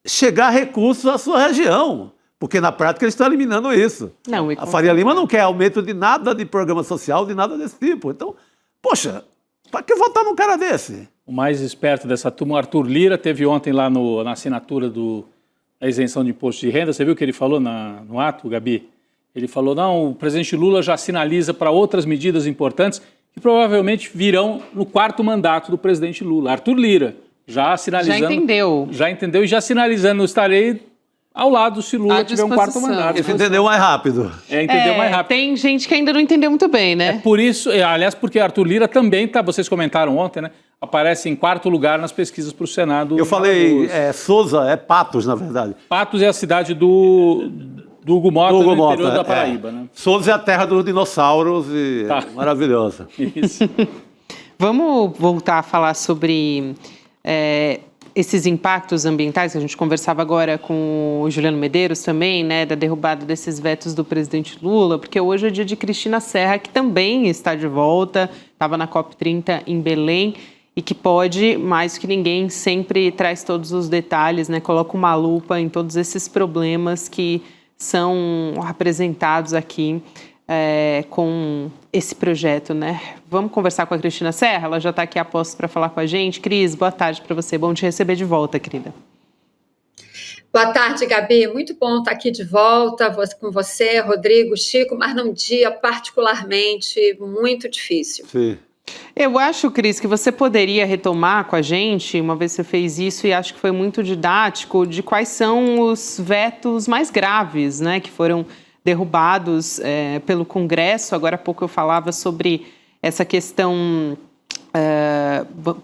chegar recursos à sua região, porque na prática eles estão eliminando isso. Não, A Faria Lima não quer aumento de nada de programa social, de nada desse tipo. Então, poxa, para que votar num cara desse? O mais esperto dessa turma, o Arthur Lira, teve ontem lá na assinatura da isenção de imposto de renda. Você viu o que ele falou no ato, Gabi? Ele falou, não, o presidente Lula já sinaliza para outras medidas importantes que provavelmente virão no 4º mandato do presidente Lula. Arthur Lira, já sinalizando... Já entendeu e já sinalizando, estarei ao lado se Lula tiver um 4º mandato. Ele entendeu mais rápido. Entendeu mais rápido. Tem gente que ainda não entendeu muito bem, né? É por isso, aliás, porque Arthur Lira também tá, vocês comentaram ontem, né? Aparece em 4º lugar nas pesquisas para o Senado. Eu falei, Souza, é Patos, na verdade. Patos é a cidade do Hugo Mota, no interior da Paraíba, né? Souza é a terra dos dinossauros e é maravilhosa. Isso. Vamos voltar a falar sobre esses impactos ambientais, que a gente conversava agora com o Juliano Medeiros também, né, da derrubada desses vetos do presidente Lula, porque hoje é dia de Cristina Serra, que também está de volta, estava na COP30 em Belém, e que pode, mais que ninguém, sempre traz todos os detalhes, né, coloca uma lupa em todos esses problemas que são apresentados aqui com esse projeto, né? Vamos conversar com a Cristina Serra? Ela já está aqui a postos para falar com a gente. Cris, boa tarde para você. Bom te receber de volta, querida. Boa tarde, Gabi. Muito bom estar aqui de volta com você, Rodrigo, Chico, mas num dia particularmente muito difícil. Sim. Eu acho, Cris, que você poderia retomar com a gente, uma vez que você fez isso, e acho que foi muito didático, de quais são os vetos mais graves, né, que foram derrubados pelo Congresso. Agora há pouco eu falava sobre essa questão,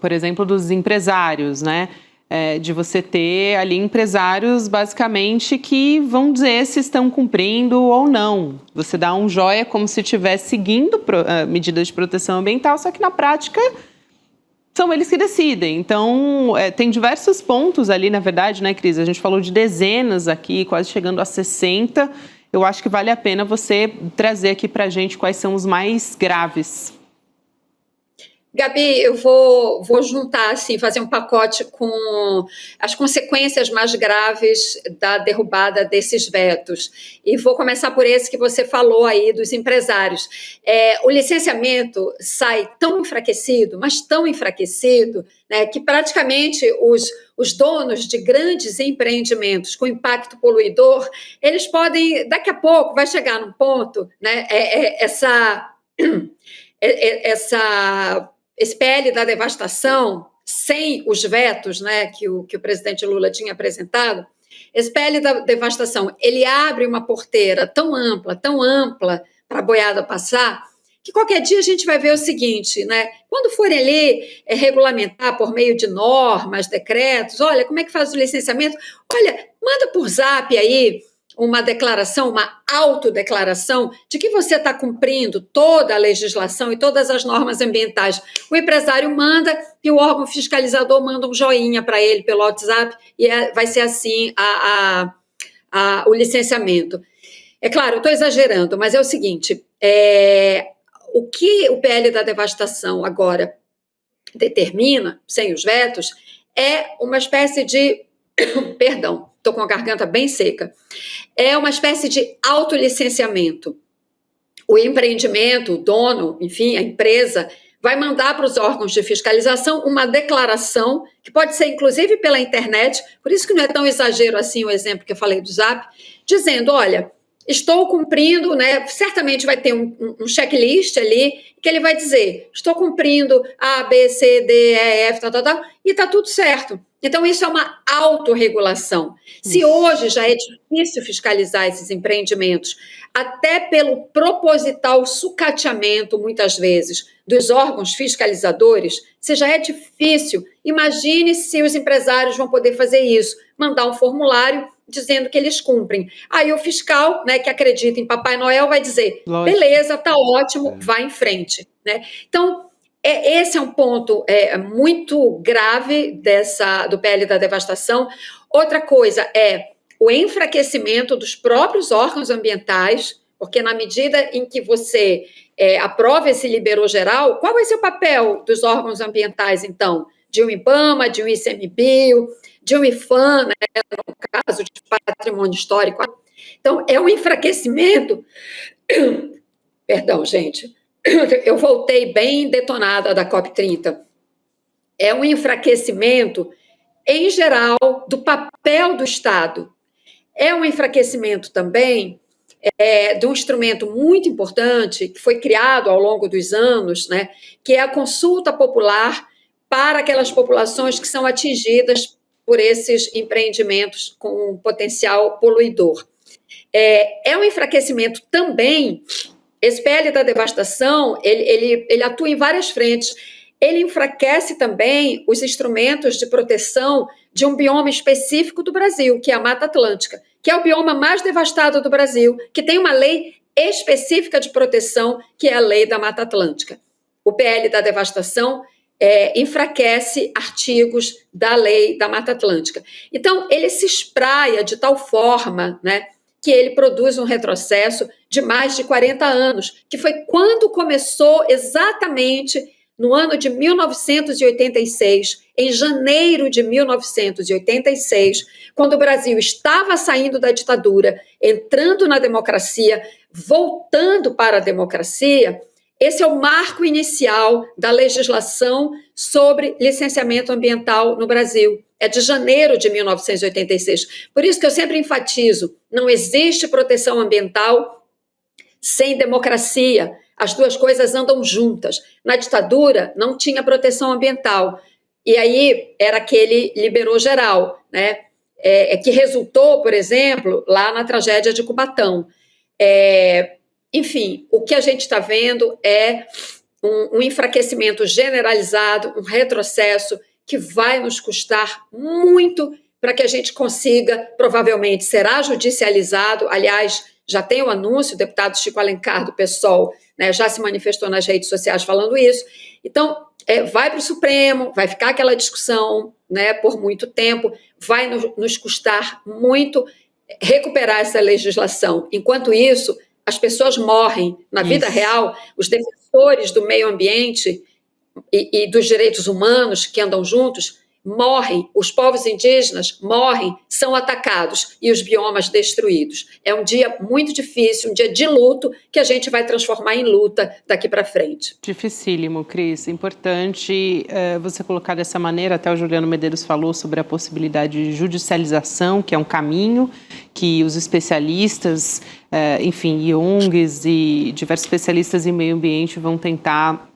por exemplo, dos empresários, né? De você ter ali empresários, basicamente, que vão dizer se estão cumprindo ou não. Você dá um joia como se estivesse seguindo medidas de proteção ambiental, só que na prática são eles que decidem. Então, tem diversos pontos ali, na verdade, né, Cris? A gente falou de dezenas aqui, quase chegando a 60. Eu acho que vale a pena você trazer aqui para a gente quais são os mais graves. Gabi, eu vou juntar, assim, fazer um pacote com as consequências mais graves da derrubada desses vetos. E vou começar por esse que você falou aí, dos empresários. O licenciamento sai tão enfraquecido, mas tão enfraquecido, né, que praticamente os donos de grandes empreendimentos com impacto poluidor, eles podem, daqui a pouco, vai chegar num ponto, né, esse PL da devastação, sem os vetos, né, que o presidente Lula tinha apresentado, esse PL da devastação, ele abre uma porteira tão ampla para a boiada passar, que qualquer dia a gente vai ver o seguinte, né, quando forem ali regulamentar por meio de normas, decretos, olha, como é que faz o licenciamento? Olha, manda por zap aí uma declaração, uma autodeclaração de que você está cumprindo toda a legislação e todas as normas ambientais. O empresário manda e o órgão fiscalizador manda um joinha para ele pelo WhatsApp e vai ser assim o licenciamento. É claro, eu estou exagerando, mas é o seguinte, o que o PL da devastação agora determina, sem os vetos, é uma espécie de... Perdão, estou com a garganta bem seca. É uma espécie de autolicenciamento. O empreendimento, o dono, enfim, a empresa, vai mandar para os órgãos de fiscalização uma declaração, que pode ser inclusive pela internet, por isso que não é tão exagero assim o exemplo que eu falei do Zap, dizendo, olha, estou cumprindo, né? Certamente vai ter um checklist ali, que ele vai dizer, estou cumprindo A, B, C, D, E, F, e está tudo certo. Então, isso é uma autorregulação. Se hoje já é difícil fiscalizar esses empreendimentos, até pelo proposital sucateamento, muitas vezes, dos órgãos fiscalizadores, se já é difícil, imagine se os empresários vão poder fazer isso, mandar um formulário dizendo que eles cumprem. Aí o fiscal, né, que acredita em Papai Noel, vai dizer, beleza, tá ótimo, vai em frente. Né? Então, esse é um ponto muito grave do PL da devastação. Outra coisa é o enfraquecimento dos próprios órgãos ambientais, porque na medida em que você aprova esse liberou geral, qual vai ser o papel dos órgãos ambientais, então? De um IBAMA, de um ICMBio, de um IFAM, né, no caso de patrimônio histórico. Então, é um enfraquecimento... Perdão, gente, eu voltei bem detonada da COP30. É um enfraquecimento, em geral, do papel do Estado. É um enfraquecimento também de um instrumento muito importante que foi criado ao longo dos anos, né, que é a consulta popular para aquelas populações que são atingidas por esses empreendimentos com potencial poluidor. É um enfraquecimento também. Esse PL da devastação, ele atua em várias frentes. Ele enfraquece também os instrumentos de proteção de um bioma específico do Brasil, que é a Mata Atlântica, que é o bioma mais devastado do Brasil, que tem uma lei específica de proteção, que é a Lei da Mata Atlântica. O PL da devastação enfraquece artigos da Lei da Mata Atlântica. Então, ele se espraia de tal forma, né, que ele produz um retrocesso de mais de 40 anos, que foi quando começou exatamente no ano de 1986, em janeiro de 1986, quando o Brasil estava saindo da ditadura, entrando na democracia, voltando para a democracia. Esse é o marco inicial da legislação sobre licenciamento ambiental no Brasil. É de janeiro de 1986. Por isso que eu sempre enfatizo, não existe proteção ambiental sem democracia. As duas coisas andam juntas. Na ditadura, não tinha proteção ambiental. E aí era aquele liberou geral, né? Que resultou, por exemplo, lá na tragédia de Cubatão. Enfim, o que a gente está vendo é um enfraquecimento generalizado, um retrocesso que vai nos custar muito para que a gente consiga, provavelmente será judicializado. Aliás, já tem o anúncio, o deputado Chico Alencar, do PSOL, né, já se manifestou nas redes sociais falando isso. Então, vai para o Supremo, vai ficar aquela discussão, né, por muito tempo, vai nos custar muito recuperar essa legislação. Enquanto isso, as pessoas morrem. Na vida real, os defensores do meio ambiente e dos direitos humanos que andam juntos morrem, os povos indígenas morrem, são atacados e os biomas destruídos. É um dia muito difícil, um dia de luto que a gente vai transformar em luta daqui para frente. Dificílimo, Cris. Importante você colocar dessa maneira. Até o Juliano Medeiros falou sobre a possibilidade de judicialização, que é um caminho que os especialistas, enfim, ONGs e diversos especialistas em meio ambiente vão tentar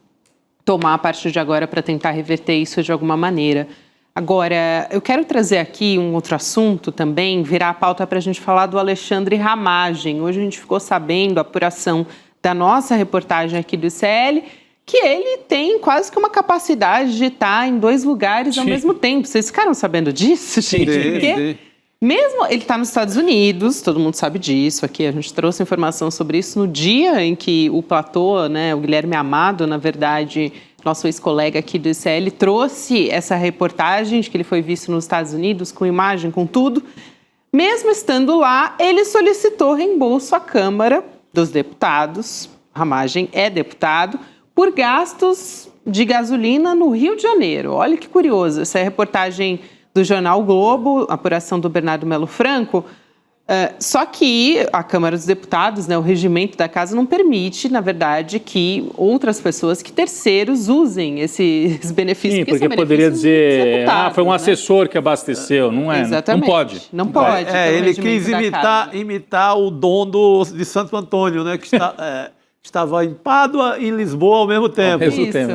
tomar a partir de agora para tentar reverter isso de alguma maneira. Agora, eu quero trazer aqui um outro assunto também, virar a pauta para a gente falar do Alexandre Ramagem. Hoje a gente ficou sabendo a apuração da nossa reportagem aqui do ICL, que ele tem quase que uma capacidade de estar em 2 lugares ao mesmo tempo. Vocês ficaram sabendo disso, gente? Porque mesmo ele está nos Estados Unidos, todo mundo sabe disso aqui, a gente trouxe informação sobre isso no dia em que o Platô, né, o Guilherme Amado, na verdade, nosso ex-colega aqui do ICL, trouxe essa reportagem de que ele foi visto nos Estados Unidos, com imagem, com tudo. Mesmo estando lá, ele solicitou reembolso à Câmara dos Deputados, Ramagem é deputado, por gastos de gasolina no Rio de Janeiro. Olha que curioso, essa é a reportagem do jornal Globo, apuração do Bernardo Melo Franco. Só que a Câmara dos Deputados, né, o regimento da casa não permite, na verdade, que outras pessoas, que terceiros usem esses benefícios. Sim, porque poderia dizer, foi um assessor, né, que abasteceu, não é? Exatamente. Não pode. Não pode. Ele quis imitar o dom de Santo Antônio, né, que estava em Pádua e em Lisboa ao mesmo tempo.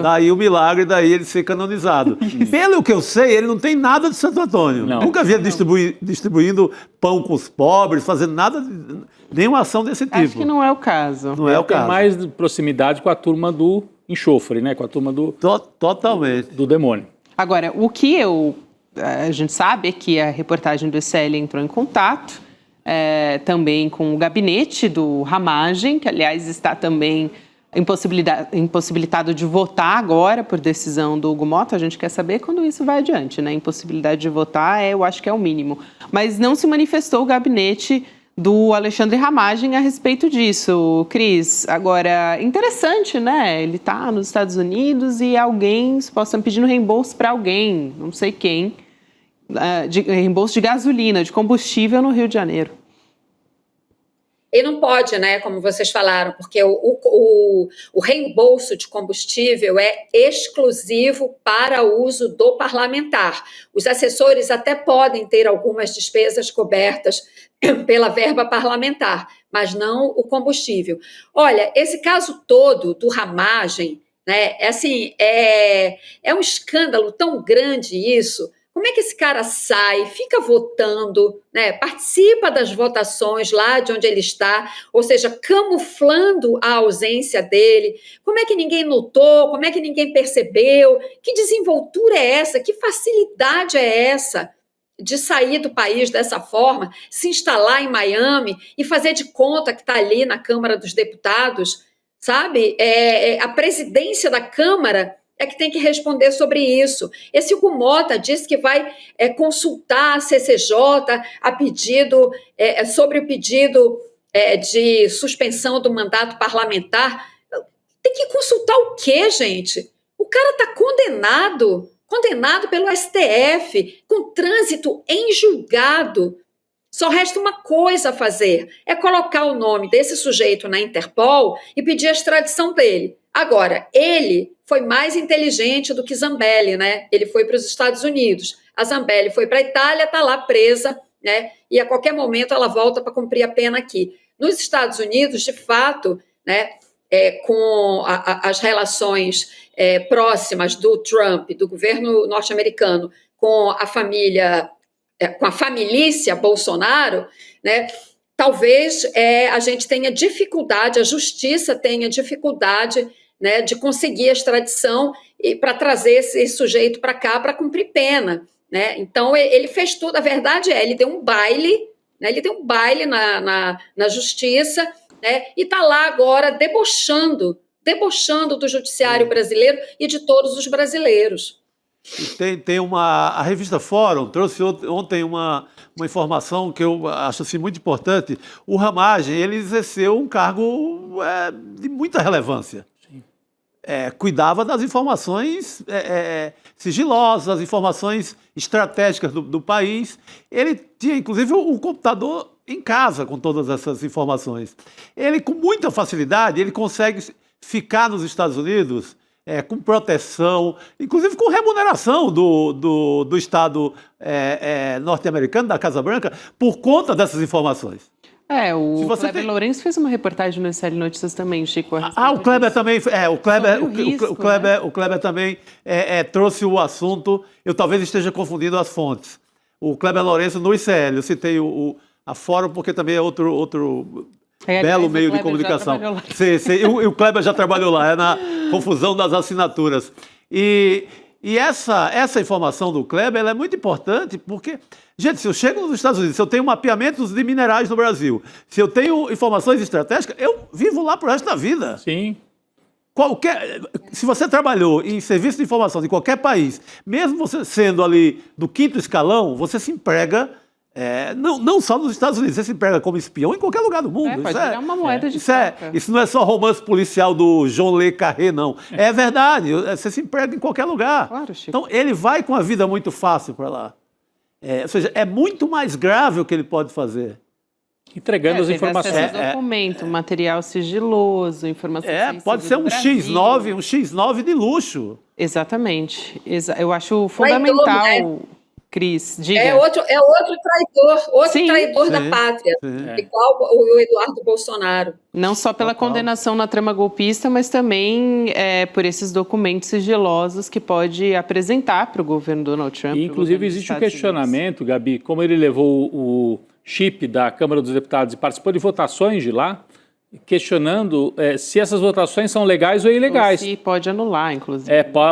Daí o milagre, daí ele ser canonizado. Pelo que eu sei, ele não tem nada de Santo Antônio. Não. Nunca havia distribuindo pão com os pobres, fazendo nada, nenhuma ação desse tipo. Acho que não é o caso. Não é o caso. Tem mais proximidade com a turma do enxofre, né? Com a turma Totalmente. do demônio. Agora, o que a gente sabe é que a reportagem do ICL entrou em contato também com o gabinete do Ramagem, que, aliás, está também impossibilitado de votar agora por decisão do Hugo Mota. A gente quer saber quando isso vai adiante, né? Impossibilidade de votar, eu acho que é o mínimo. Mas não se manifestou o gabinete do Alexandre Ramagem a respeito disso. Cris, agora, interessante, né? Ele está nos Estados Unidos e alguém supostamente pedindo reembolso para alguém, não sei quem, reembolso de gasolina, de combustível no Rio de Janeiro. E não pode, né, como vocês falaram, porque o reembolso de combustível é exclusivo para uso do parlamentar. Os assessores até podem ter algumas despesas cobertas pela verba parlamentar, mas não o combustível. Olha, esse caso todo do Ramagem, né, é um escândalo tão grande isso. Como é que esse cara sai, fica votando, né, participa das votações lá de onde ele está, ou seja, camuflando a ausência dele? Como é que ninguém notou? Como é que ninguém percebeu? Que desenvoltura é essa? Que facilidade é essa de sair do país dessa forma, se instalar em Miami e fazer de conta que está ali na Câmara dos Deputados, sabe? A presidência da Câmara é que tem que responder sobre isso. Esse Hugo Mota disse que vai consultar a CCJ sobre o pedido de suspensão do mandato parlamentar. Tem que consultar o quê, gente? O cara está condenado pelo STF, com trânsito em julgado. Só resta uma coisa a fazer, é colocar o nome desse sujeito na Interpol e pedir a extradição dele. Agora, ele foi mais inteligente do que Zambelli, né? Ele foi para os Estados Unidos. A Zambelli foi para a Itália, está lá presa, né? E a qualquer momento ela volta para cumprir a pena aqui. Nos Estados Unidos, de fato, né, com as relações próximas do Trump, do governo norte-americano, com a família, com a familícia Bolsonaro, né? Talvez a gente tenha dificuldade, a justiça tenha dificuldade, né, de conseguir a extradição e para trazer esse sujeito para cá para cumprir pena, né? Então ele fez tudo. A verdade ele deu um baile, né? Ele deu um baile na justiça, né? E está lá agora debochando do judiciário brasileiro e de todos os brasileiros. Tem a revista Fórum trouxe ontem uma informação que eu acho assim, muito importante. O Ramagem, ele exerceu um cargo de muita relevância. Cuidava das informações sigilosas, das informações estratégicas do país. Ele tinha, inclusive, um computador em casa com todas essas informações. Ele, com muita facilidade, ele consegue ficar nos Estados Unidos com proteção, inclusive com remuneração do Estado norte-americano, da Casa Branca, por conta dessas informações. O Kleber Lourenço fez uma reportagem no SL Notícias também, Chico. O Kleber também, o Kleber também trouxe o assunto. Eu talvez esteja confundindo as fontes. O Kleber Lourenço no ICL, eu citei a Fórum porque também é outro belo meio de comunicação. O Kleber já trabalhou lá, na confusão das assinaturas. E essa informação do Kleber ela é muito importante porque, gente, se eu chego nos Estados Unidos, se eu tenho mapeamentos de minerais no Brasil, se eu tenho informações estratégicas, eu vivo lá pro resto da vida. Sim. Se você trabalhou em serviço de informação de qualquer país, mesmo você sendo ali do 5º escalão, você se emprega, não só nos Estados Unidos, você se emprega como espião em qualquer lugar do mundo. Pode virar uma moeda de troca. Isso não é só romance policial do João Le Carré, não. É verdade, você se emprega em qualquer lugar. Claro, Chico. Então, ele vai com a vida muito fácil para lá. Ou seja, é muito mais grave o que ele pode fazer. Entregando as informações. Documento, material sigiloso, informações. Pode ser um X9 de luxo. Exatamente. Eu acho fundamental, Cris, diga. É outro traidor da pátria, igual o Eduardo Bolsonaro. Não só pela condenação na trama golpista, mas também por esses documentos sigilosos que pode apresentar para o governo Donald Trump. E, inclusive, existe um questionamento, Gabi, como ele levou o chip da Câmara dos Deputados e participou de votações de lá, questionando se essas votações são legais ou ilegais. Ou se pode anular, inclusive.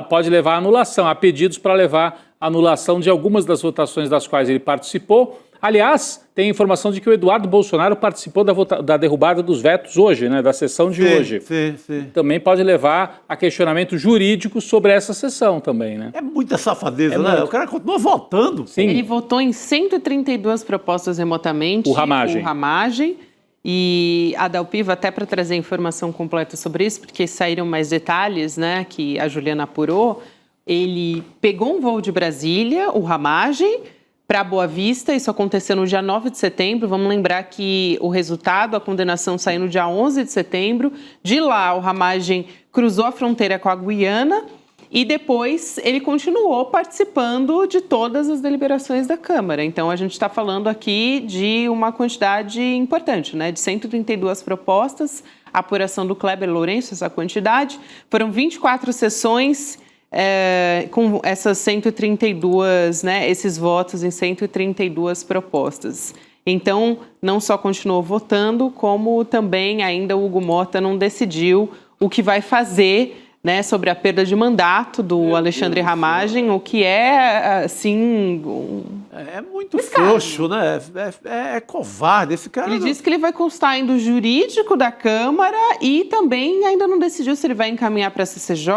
Pode levar à anulação. Há pedidos para levar à anulação de algumas das votações das quais ele participou. Aliás, tem informação de que o Eduardo Bolsonaro participou da derrubada dos vetos hoje, né, da sessão de hoje. Sim. Também pode levar a questionamento jurídico sobre essa sessão também, né? É muita safadeza, né? O cara continua votando. Sim. Ele votou em 132 propostas remotamente. O Ramagem. E a Dalpiva, até para trazer informação completa sobre isso, porque saíram mais detalhes, né, que a Juliana apurou, ele pegou um voo de Brasília, o Ramagem, para Boa Vista. Isso aconteceu no dia 9 de setembro. Vamos lembrar que o resultado, a condenação saiu no dia 11 de setembro. De lá, o Ramagem cruzou a fronteira com a Guiana e depois ele continuou participando de todas as deliberações da Câmara. Então, a gente está falando aqui de uma quantidade importante, né? De 132 propostas, a apuração do Kleber Lourenço, essa quantidade. Foram 24 sessões com essas 132, né? Esses votos em 132 propostas. Então, não só continuou votando, como também ainda o Hugo Mota não decidiu o que vai fazer, né, sobre a perda de mandato do Alexandre Ramagem, o que é, assim... É muito frouxo, né? É covarde esse cara. Ele disse que ele vai constar ainda o jurídico da Câmara e também ainda não decidiu se ele vai encaminhar para a CCJ,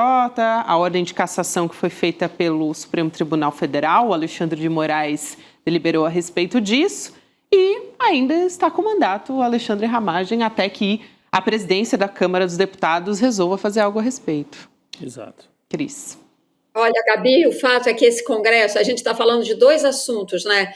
a ordem de cassação que foi feita pelo Supremo Tribunal Federal. O Alexandre de Moraes deliberou a respeito disso e ainda está com mandato o Alexandre Ramagem até que a presidência da Câmara dos Deputados resolva fazer algo a respeito. Exato. Cris. Olha, Gabi, o fato é que esse Congresso, a gente está falando de dois assuntos, né?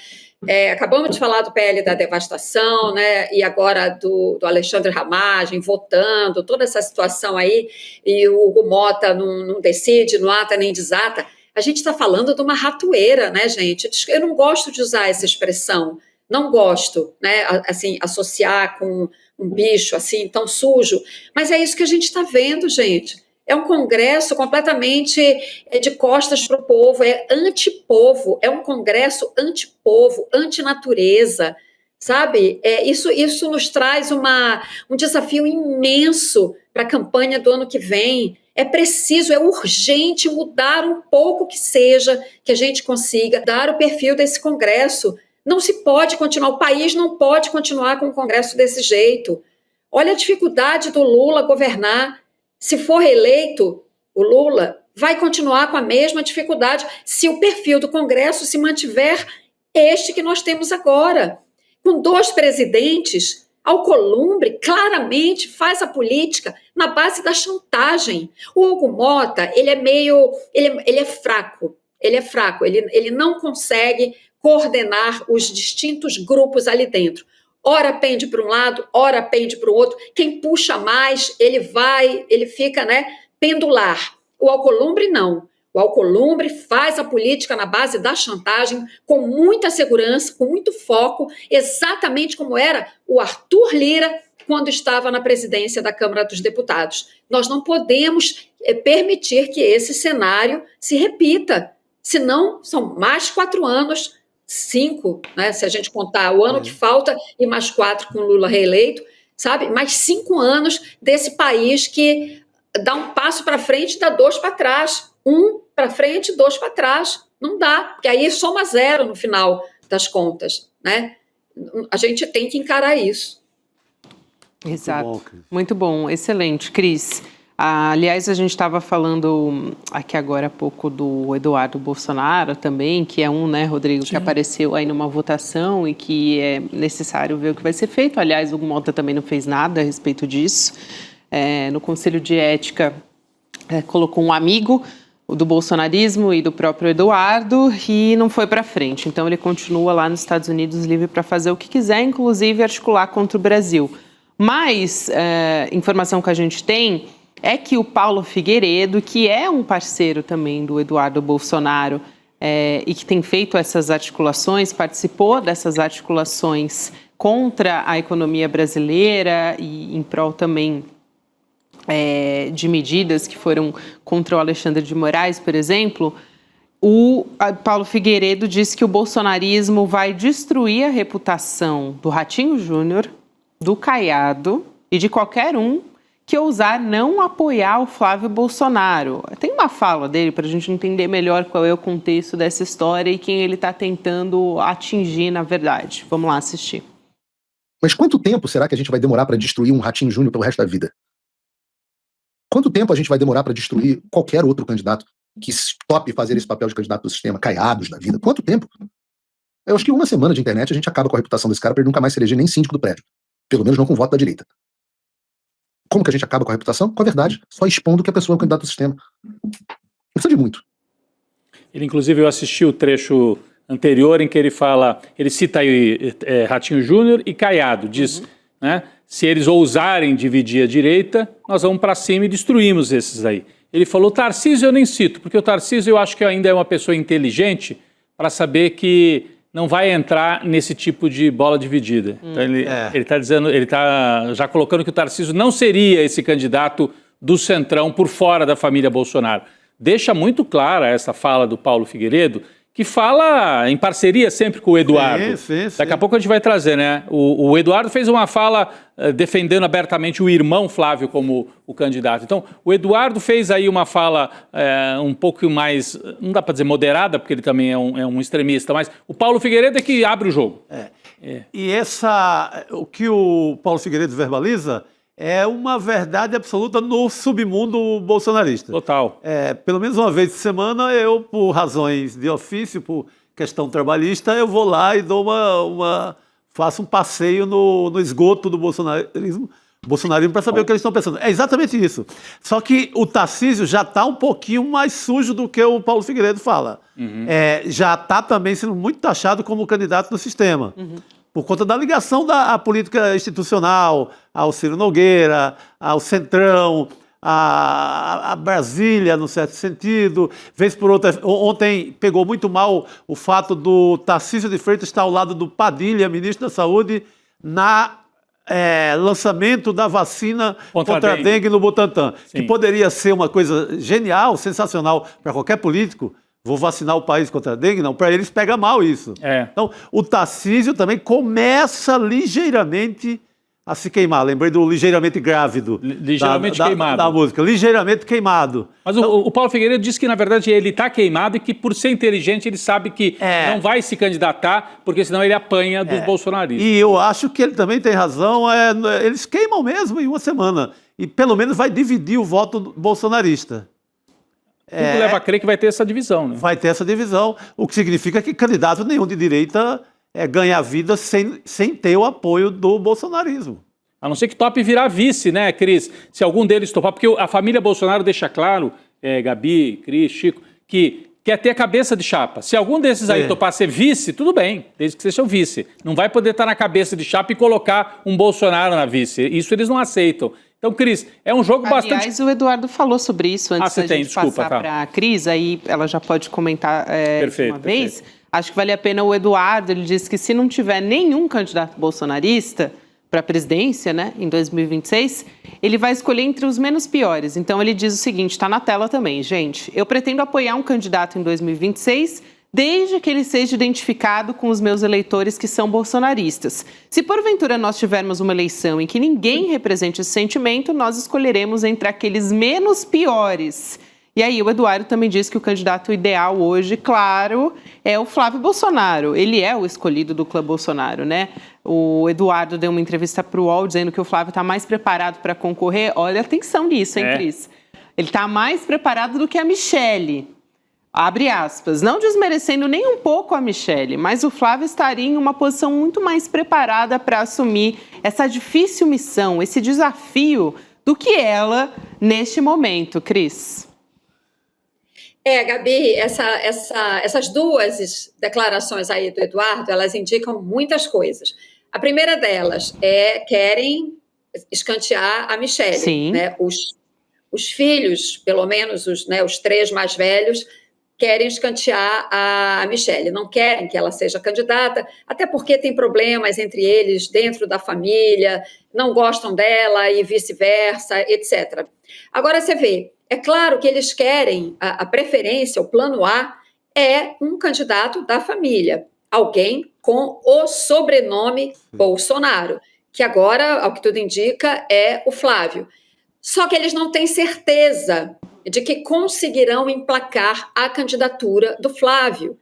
Acabamos de falar do PL da devastação, né? E agora do Alexandre Ramagem votando, toda essa situação aí, e o Hugo Mota não decide, não ata nem desata. A gente está falando de uma ratoeira, né, gente? Eu não gosto de usar essa expressão, não gosto, né? Assim, associar com um bicho assim tão sujo, mas é isso que a gente está vendo, gente. É um Congresso completamente de costas para o povo, é antipovo, é um Congresso antipovo, antinatureza, sabe? Isso nos traz um desafio imenso para a campanha do ano que vem. É preciso, é urgente mudar um pouco que seja, que a gente consiga dar o perfil desse Congresso. Não se pode continuar, o país não pode continuar com um Congresso desse jeito. Olha a dificuldade do Lula governar. Se for reeleito, o Lula vai continuar com a mesma dificuldade se o perfil do Congresso se mantiver este que nós temos agora. Com dois presidentes, Alcolumbre claramente faz a política na base da chantagem. O Hugo Mota, ele é fraco, ele não consegue coordenar os distintos grupos ali dentro. Ora pende para um lado, ora pende para o outro. Quem puxa mais, ele fica, né, pendular. O Alcolumbre não. O Alcolumbre faz a política na base da chantagem, com muita segurança, com muito foco, exatamente como era o Arthur Lira quando estava na presidência da Câmara dos Deputados. Nós não podemos permitir que esse cenário se repita, senão são mais 4 anos, 5, né, se a gente contar o ano que falta e mais 4 com Lula reeleito, sabe? Mais 5 anos desse país que dá um passo para frente e dá 2 para trás. 1 para frente, 2 para trás. Não dá, porque aí soma 0 no final das contas, né? A gente tem que encarar isso. Exato. Muito bom, excelente, Cris. Aliás, a gente estava falando aqui agora há pouco do Eduardo Bolsonaro também, que é né, Rodrigo, que apareceu aí numa votação e que é necessário ver o que vai ser feito. Aliás, o Hugo Mota também não fez nada a respeito disso. No Conselho de Ética, colocou um amigo do bolsonarismo e do próprio Eduardo e não foi para frente. Então, ele continua lá nos Estados Unidos livre para fazer o que quiser, inclusive articular contra o Brasil. Mas, informação que a gente tem é que o Paulo Figueiredo, que é um parceiro também do Eduardo Bolsonaro e que tem feito essas articulações, participou dessas articulações contra a economia brasileira e em prol também de medidas que foram contra o Alexandre de Moraes, por exemplo, o Paulo Figueiredo disse que o bolsonarismo vai destruir a reputação do Ratinho Júnior, do Caiado e de qualquer um que ousar não apoiar o Flávio Bolsonaro. Tem uma fala dele para a gente entender melhor qual é o contexto dessa história e quem ele está tentando atingir, na verdade. Vamos lá assistir. Mas quanto tempo será que a gente vai demorar para destruir um Ratinho Júnior pelo resto da vida? Quanto tempo a gente vai demorar para destruir qualquer outro candidato que tope fazer esse papel de candidato do sistema, Caiados da vida? Quanto tempo? Eu acho que uma semana de internet a gente acaba com a reputação desse cara para ele nunca mais se eleger nem síndico do prédio. Pelo menos não com voto da direita. Como que a gente acaba com a reputação? Com a verdade. Só expondo que a pessoa é o candidato do sistema. Não precisa de muito. Ele, inclusive, eu assisti o trecho anterior em que ele fala, ele cita aí Ratinho Júnior e Caiado, diz, né, se eles ousarem dividir a direita, nós vamos para cima e destruímos esses aí. Ele falou, Tarcísio eu nem cito, porque o Tarcísio eu acho que ainda é uma pessoa inteligente para saber que não vai entrar nesse tipo de bola dividida. Então ele está dizendo, ele está já colocando que o Tarcísio não seria esse candidato do Centrão por fora da família Bolsonaro. Deixa muito clara essa fala do Paulo Figueiredo, que fala em parceria sempre com o Eduardo. Sim. Daqui a pouco a gente vai trazer, né? O Eduardo fez uma fala defendendo abertamente o irmão Flávio como o candidato. Então, o Eduardo fez aí uma fala um pouco mais, não dá para dizer moderada, porque ele também é um extremista, mas o Paulo Figueiredo é que abre o jogo. E o que o Paulo Figueiredo verbaliza é uma verdade absoluta no submundo bolsonarista. Total. Pelo menos uma vez por semana, eu, por razões de ofício, por questão trabalhista, eu vou lá e dou faço um passeio no esgoto do bolsonarismo para saber o que eles estão pensando. É exatamente isso. Só que o Tarcísio já está um pouquinho mais sujo do que o Paulo Figueiredo fala. Já está também sendo muito taxado como candidato do sistema. Por conta da ligação da política institucional, ao Ciro Nogueira, ao Centrão, a Brasília, no certo sentido. Vez por outra, ontem pegou muito mal o fato do Tarcísio de Freitas estar ao lado do Padilha, ministro da Saúde, lançamento da vacina contra a dengue no Butantan. Sim. Que poderia ser uma coisa genial, sensacional para qualquer político. Vou vacinar o país contra a dengue? Não, para eles pega mal isso. Então, o Tarcísio também começa ligeiramente a se queimar. Lembrei do ligeiramente grávido. Ligeiramente queimado. Da música, ligeiramente queimado. Mas o Paulo Figueiredo disse que, na verdade, ele está queimado e que, por ser inteligente, ele sabe que não vai se candidatar, porque senão ele apanha dos bolsonaristas. E eu acho que ele também tem razão. Eles queimam mesmo em uma semana. E, pelo menos, vai dividir o voto bolsonarista. Tudo leva a crer que vai ter essa divisão, né? Vai ter essa divisão, o que significa que candidato nenhum de direita ganha vida sem ter o apoio do bolsonarismo. A não ser que tope virar vice, né, Cris? Se algum deles topar, porque a família Bolsonaro deixa claro, Gabi, Cris, Chico, que quer ter a cabeça de chapa. Se algum desses aí topar ser vice, tudo bem, desde que seja o vice. Não vai poder estar na cabeça de chapa e colocar um Bolsonaro na vice. Isso eles não aceitam. Então, Cris, é um jogo bastante... Aliás, o Eduardo falou sobre isso antes da gente passar para a Cris, aí ela já pode comentar uma vez. Acho que vale a pena o Eduardo, ele disse que se não tiver nenhum candidato bolsonarista para a presidência, né, em 2026, ele vai escolher entre os menos piores. Então, ele diz o seguinte, está na tela também, gente. Eu pretendo apoiar um candidato em 2026... desde que ele seja identificado com os meus eleitores que são bolsonaristas. Se porventura nós tivermos uma eleição em que ninguém represente esse sentimento, nós escolheremos entre aqueles menos piores. E aí o Eduardo também diz que o candidato ideal hoje, claro, é o Flávio Bolsonaro. Ele é o escolhido do clã Bolsonaro, né? O Eduardo deu uma entrevista para o UOL dizendo que o Flávio está mais preparado para concorrer. Olha, atenção nisso, hein, Cris? Ele está mais preparado do que a Michelle. Abre aspas, não desmerecendo nem um pouco a Michelle, mas o Flávio estaria em uma posição muito mais preparada para assumir essa difícil missão, esse desafio, do que ela neste momento, Cris. Gabi, essas duas declarações aí do Eduardo, elas indicam muitas coisas. A primeira delas querem escantear a Michelle. Sim. Né? Os filhos, pelo menos os três mais velhos, querem escantear a Michelle, não querem que ela seja candidata, até porque tem problemas entre eles dentro da família, não gostam dela e vice-versa, etc. Agora você vê, é claro que eles querem, a preferência, o plano A, é um candidato da família, alguém com o sobrenome Bolsonaro, que agora, ao que tudo indica, é o Flávio. Só que eles não têm certeza de que conseguirão emplacar a candidatura do Flávio.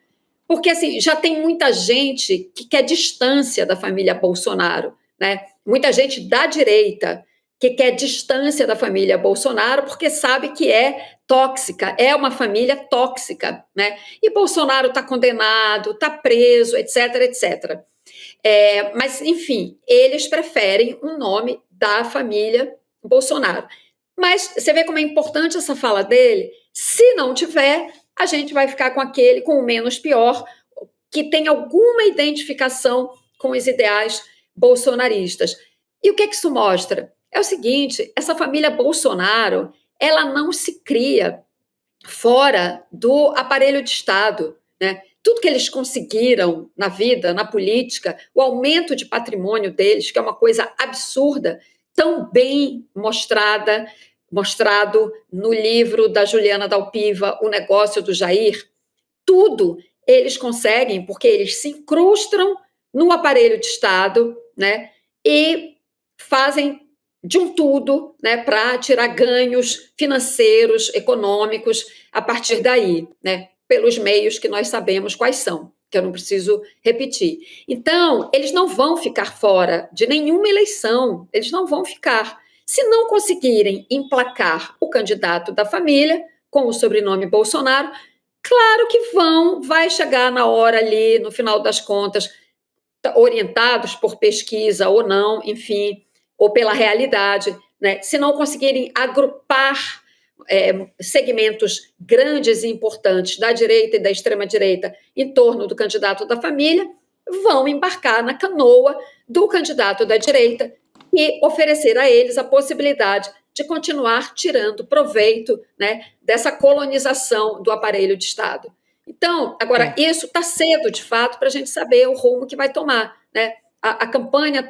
Porque, assim, já tem muita gente que quer distância da família Bolsonaro, né? Muita gente da direita que quer distância da família Bolsonaro porque sabe que é tóxica, é uma família tóxica, né? E Bolsonaro está condenado, está preso, etc, etc. Mas, enfim, eles preferem o nome da família Bolsonaro. Mas você vê como é importante essa fala dele? Se não tiver, a gente vai ficar com aquele, com o menos pior, que tem alguma identificação com os ideais bolsonaristas. E o que isso mostra? É o seguinte, essa família Bolsonaro, ela não se cria fora do aparelho de Estado, né? Tudo que eles conseguiram na vida, na política, o aumento de patrimônio deles, que é uma coisa absurda, tão bem mostrado no livro da Juliana Dalpiva, O Negócio do Jair, tudo eles conseguem porque eles se incrustam no aparelho de Estado, né, e fazem de um tudo, né, para tirar ganhos financeiros, econômicos, a partir daí, né, pelos meios que nós sabemos quais são, que eu não preciso repetir. Então, eles não vão ficar fora de nenhuma eleição, eles não vão ficar. Se não conseguirem emplacar o candidato da família com o sobrenome Bolsonaro, claro que vai chegar na hora ali, no final das contas, orientados por pesquisa ou não, enfim, ou pela realidade, né? Se não conseguirem agrupar segmentos grandes e importantes da direita e da extrema-direita em torno do candidato da família, vão embarcar na canoa do candidato da direita e oferecer a eles a possibilidade de continuar tirando proveito, né, dessa colonização do aparelho de Estado. Então, agora, isso está cedo, de fato, para a gente saber o rumo que vai tomar, né? A campanha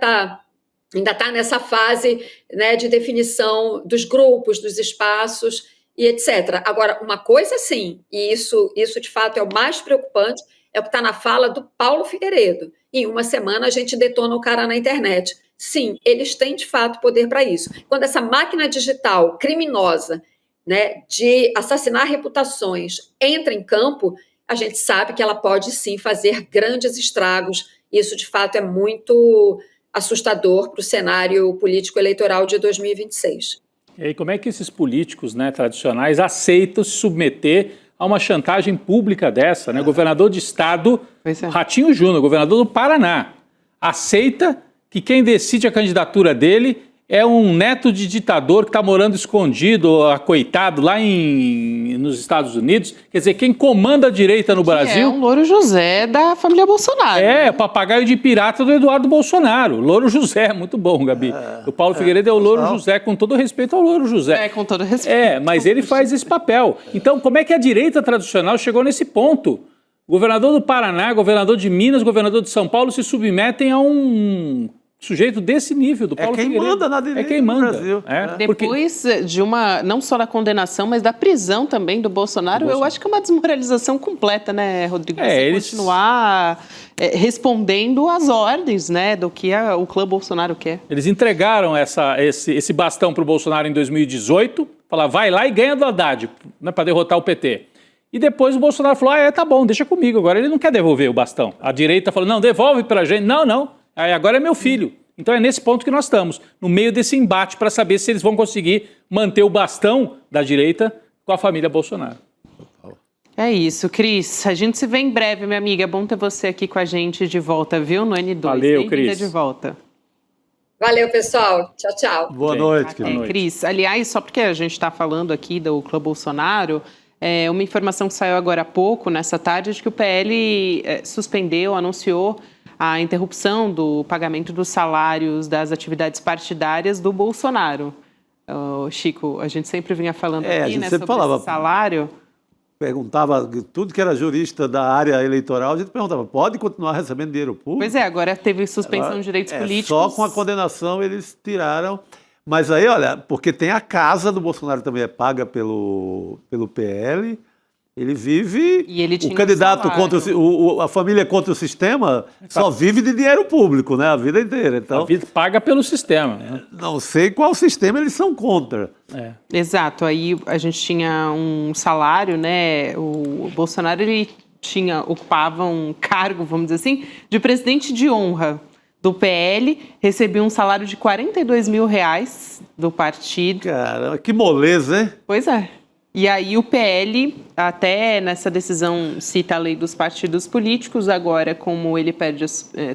ainda está nessa fase, né, de definição dos grupos, dos espaços e etc. Agora, uma coisa sim, e isso de fato é o mais preocupante, é o que está na fala do Paulo Figueiredo. Em uma semana a gente detona o cara na internet. Sim, eles têm de fato poder para isso. Quando essa máquina digital criminosa, né, de assassinar reputações entra em campo, a gente sabe que ela pode sim fazer grandes estragos. Isso de fato é muito assustador para o cenário político-eleitoral de 2026. E aí, como é que esses políticos, né, tradicionais aceitam se submeter a uma chantagem pública dessa, né? Governador de estado, Ratinho Júnior, governador do Paraná, aceita que quem decide a candidatura dele é um neto de ditador que está morando escondido, acoitado, lá nos Estados Unidos. Quer dizer, quem comanda a direita no Brasil... É o Louro José da família Bolsonaro. É, o papagaio de pirata do Eduardo Bolsonaro. Louro José, muito bom, Gabi. O Paulo Figueiredo é o Louro José, com todo respeito ao Louro José. Com todo respeito. Mas ele faz esse papel. Então, como é que a direita tradicional chegou nesse ponto? Governador do Paraná, governador de Minas, governador de São Paulo se submetem a um sujeito desse nível, do Paulo Figueiredo. É quem manda na direita É quem manda. no Brasil. Depois de não só da condenação, mas da prisão também do Bolsonaro, eu acho que é uma desmoralização completa, né, Rodrigo? Continuar respondendo às ordens, né, do que o clã Bolsonaro quer. Eles entregaram esse bastão para o Bolsonaro em 2018, falaram, vai lá e ganha do Haddad, né, para derrotar o PT. E depois o Bolsonaro falou, tá bom, deixa comigo. Agora ele não quer devolver o bastão. A direita falou, não, devolve para a gente. Não. Agora é meu filho. Então é nesse ponto que nós estamos, no meio desse embate para saber se eles vão conseguir manter o bastão da direita com a família Bolsonaro. É isso, Cris. A gente se vê em breve, minha amiga. É bom ter você aqui com a gente de volta, viu? No N2. Valeu, Cris. De volta. Valeu, pessoal. Tchau, tchau. Boa noite. Cris. Aliás, só porque a gente está falando aqui do clã Bolsonaro, uma informação que saiu agora há pouco, nessa tarde, de que o PL anunciou a interrupção do pagamento dos salários das atividades partidárias do Bolsonaro. Chico, a gente sempre vinha falando aqui, né, sobre esse salário. Perguntava, tudo que era jurista da área eleitoral, a gente perguntava, pode continuar recebendo dinheiro público? Pois agora teve suspensão de direitos políticos. Só com a condenação eles tiraram. Mas aí, olha, porque tem a casa do Bolsonaro também é paga pelo PL, Ele vive, E ele tinha o candidato um contra a família contra o sistema só vive de dinheiro público, né? A vida inteira. Então, A vida paga pelo sistema. Né? não sei qual sistema eles são contra. É. Exato, aí a gente tinha um salário, né? O Bolsonaro ele ocupava um cargo, vamos dizer assim, de presidente de honra do PL, recebia um salário de R$42 mil do partido. Caramba, que moleza, hein? Pois é. E aí o PL, até nessa decisão, cita a lei dos partidos políticos, agora como ele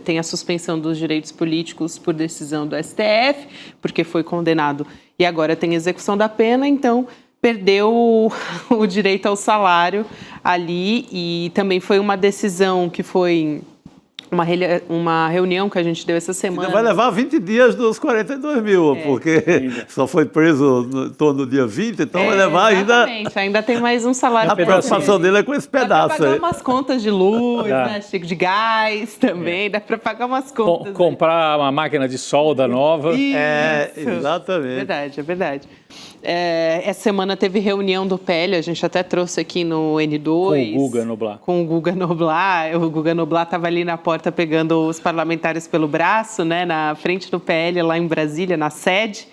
tem a suspensão dos direitos políticos por decisão do STF, porque foi condenado e agora tem execução da pena, então perdeu o direito ao salário ali, e também foi uma decisão que foi uma reunião que a gente deu essa semana. Ainda vai levar 20 dias dos 42 mil, porque só foi preso em torno do dia 20, então vai levar ainda tem mais um salário. A preocupação dele é com esse pedaço. Dá pra pagar aí. umas contas de luz, né? De gás também, dá para pagar umas contas. Comprar uma máquina de solda nova. Isso. Exatamente. Verdade, é verdade. Essa semana teve reunião do PL, a gente até trouxe aqui no N2. Com o Guga Noblar. Com o Guga Noblar. O Guga Noblar estava ali na porta pegando os parlamentares pelo braço, né, na frente do PL, lá em Brasília, na sede.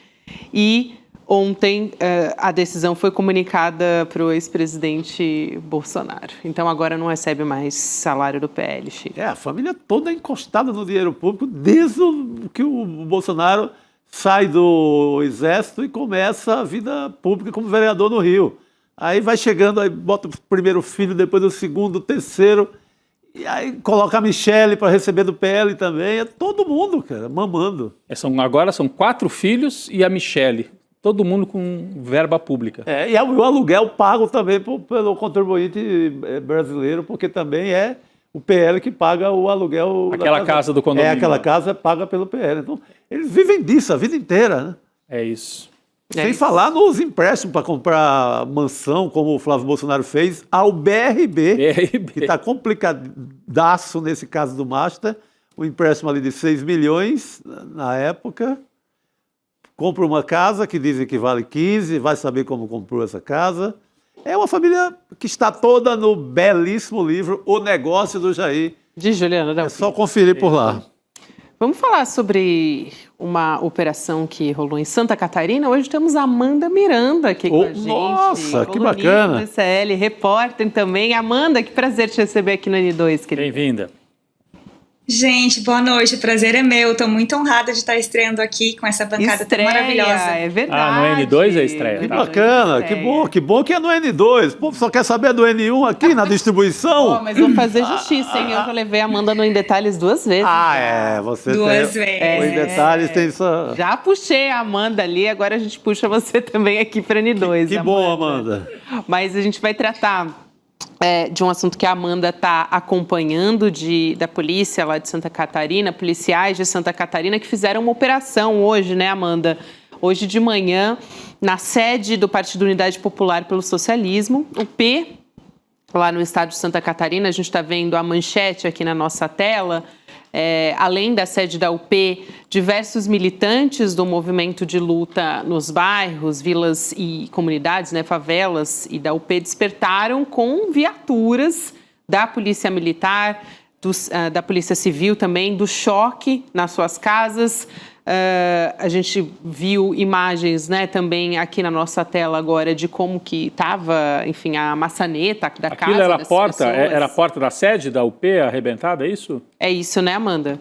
E ontem a decisão foi comunicada para o ex-presidente Bolsonaro. Então agora não recebe mais salário do PL, Chico. A família toda encostada no dinheiro público desde que o Bolsonaro sai do Exército e começa a vida pública como vereador no Rio. Aí vai chegando, aí bota o primeiro filho, depois o segundo, o terceiro, e aí coloca a Michele para receber do PL também. É todo mundo, cara, mamando. Agora são 4 filhos e a Michele. Todo mundo com verba pública. E o aluguel pago também pelo contribuinte brasileiro, porque também é o PL que paga o aluguel. Aquela casa do condomínio. Aquela casa paga pelo PL. Então, eles vivem disso a vida inteira, né? É isso. Sem falar nos empréstimos para comprar mansão, como o Flávio Bolsonaro fez, ao BRB. Que está complicadaço nesse caso do Master. O empréstimo ali de 6 milhões na época. Compra uma casa que dizem que vale 15, vai saber como comprou essa casa. É uma família que está toda no belíssimo livro O Negócio do Jair. De Juliana Delfim. É só conferir por lá. Vamos falar sobre uma operação que rolou em Santa Catarina. Hoje temos a Amanda Miranda aqui com a gente. Nossa, que bacana. Do CL, repórter também. Amanda, que prazer te receber aqui no N2, querida. Bem-vinda. Gente, boa noite, o prazer é meu. Estou muito honrada de estar estreando aqui com essa bancada tão maravilhosa. É verdade. No N2 é estreia. Que bacana, que bom que é no N2. O povo só quer saber do N1 aqui na distribuição. Mas vou fazer justiça, hein? Eu já levei a Amanda no Em Detalhes 2 vezes. Você duas tem... vezes. O Em Detalhes tem isso. Já puxei a Amanda ali, agora a gente puxa você também aqui para N2. Que bom, Amanda. Mas a gente vai tratar de um assunto que a Amanda está acompanhando da polícia lá de Santa Catarina, policiais de Santa Catarina que fizeram uma operação hoje, né, Amanda? Hoje de manhã, na sede do Partido Unidade Popular pelo Socialismo, o P, lá no estado de Santa Catarina, a gente está vendo a manchete aqui na nossa tela. Além da sede da UP, diversos militantes do movimento de luta nos bairros, vilas e comunidades, né, favelas, e da UP despertaram com viaturas da Polícia Militar, da Polícia Civil também, do choque nas suas casas. A gente viu imagens, né, também aqui na nossa tela agora de como que estava, enfim, a maçaneta da casa era das porta, pessoas. era a porta da sede da UP arrebentada, é isso? É isso, né, Amanda?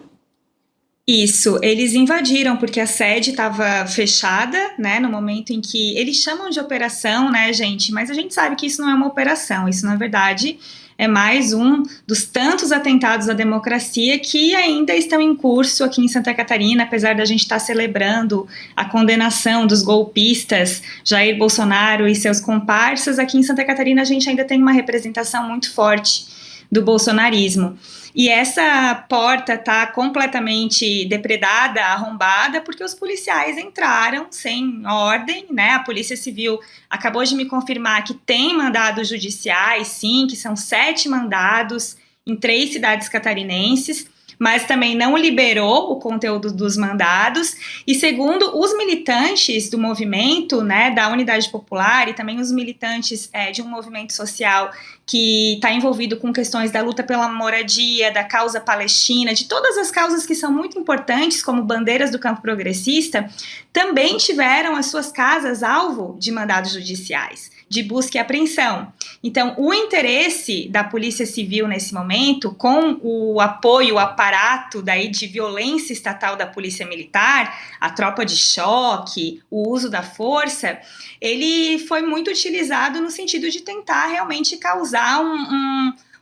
Isso, eles invadiram porque a sede estava fechada, né, no momento em que eles chamam de operação, né, gente, mas a gente sabe que isso não é uma operação, isso na verdade é mais um dos tantos atentados à democracia que ainda estão em curso aqui em Santa Catarina, apesar da gente estar celebrando a condenação dos golpistas Jair Bolsonaro e seus comparsas. Aqui em Santa Catarina a gente ainda tem uma representação muito forte do bolsonarismo. E essa porta está completamente depredada, arrombada, porque os policiais entraram sem ordem, né? A Polícia Civil acabou de me confirmar que tem mandados judiciais, sim, que são 7 mandados em 3 cidades catarinenses, mas também não liberou o conteúdo dos mandados. E segundo os militantes do movimento, né, da Unidade Popular e também os militantes de um movimento social que está envolvido com questões da luta pela moradia, da causa palestina, de todas as causas que são muito importantes como bandeiras do campo progressista, também tiveram as suas casas alvo de mandados judiciais, de busca e apreensão. Então, o interesse da Polícia Civil nesse momento, com o apoio, o aparato daí de violência estatal da Polícia Militar, a tropa de choque, o uso da força, ele foi muito utilizado no sentido de tentar realmente causar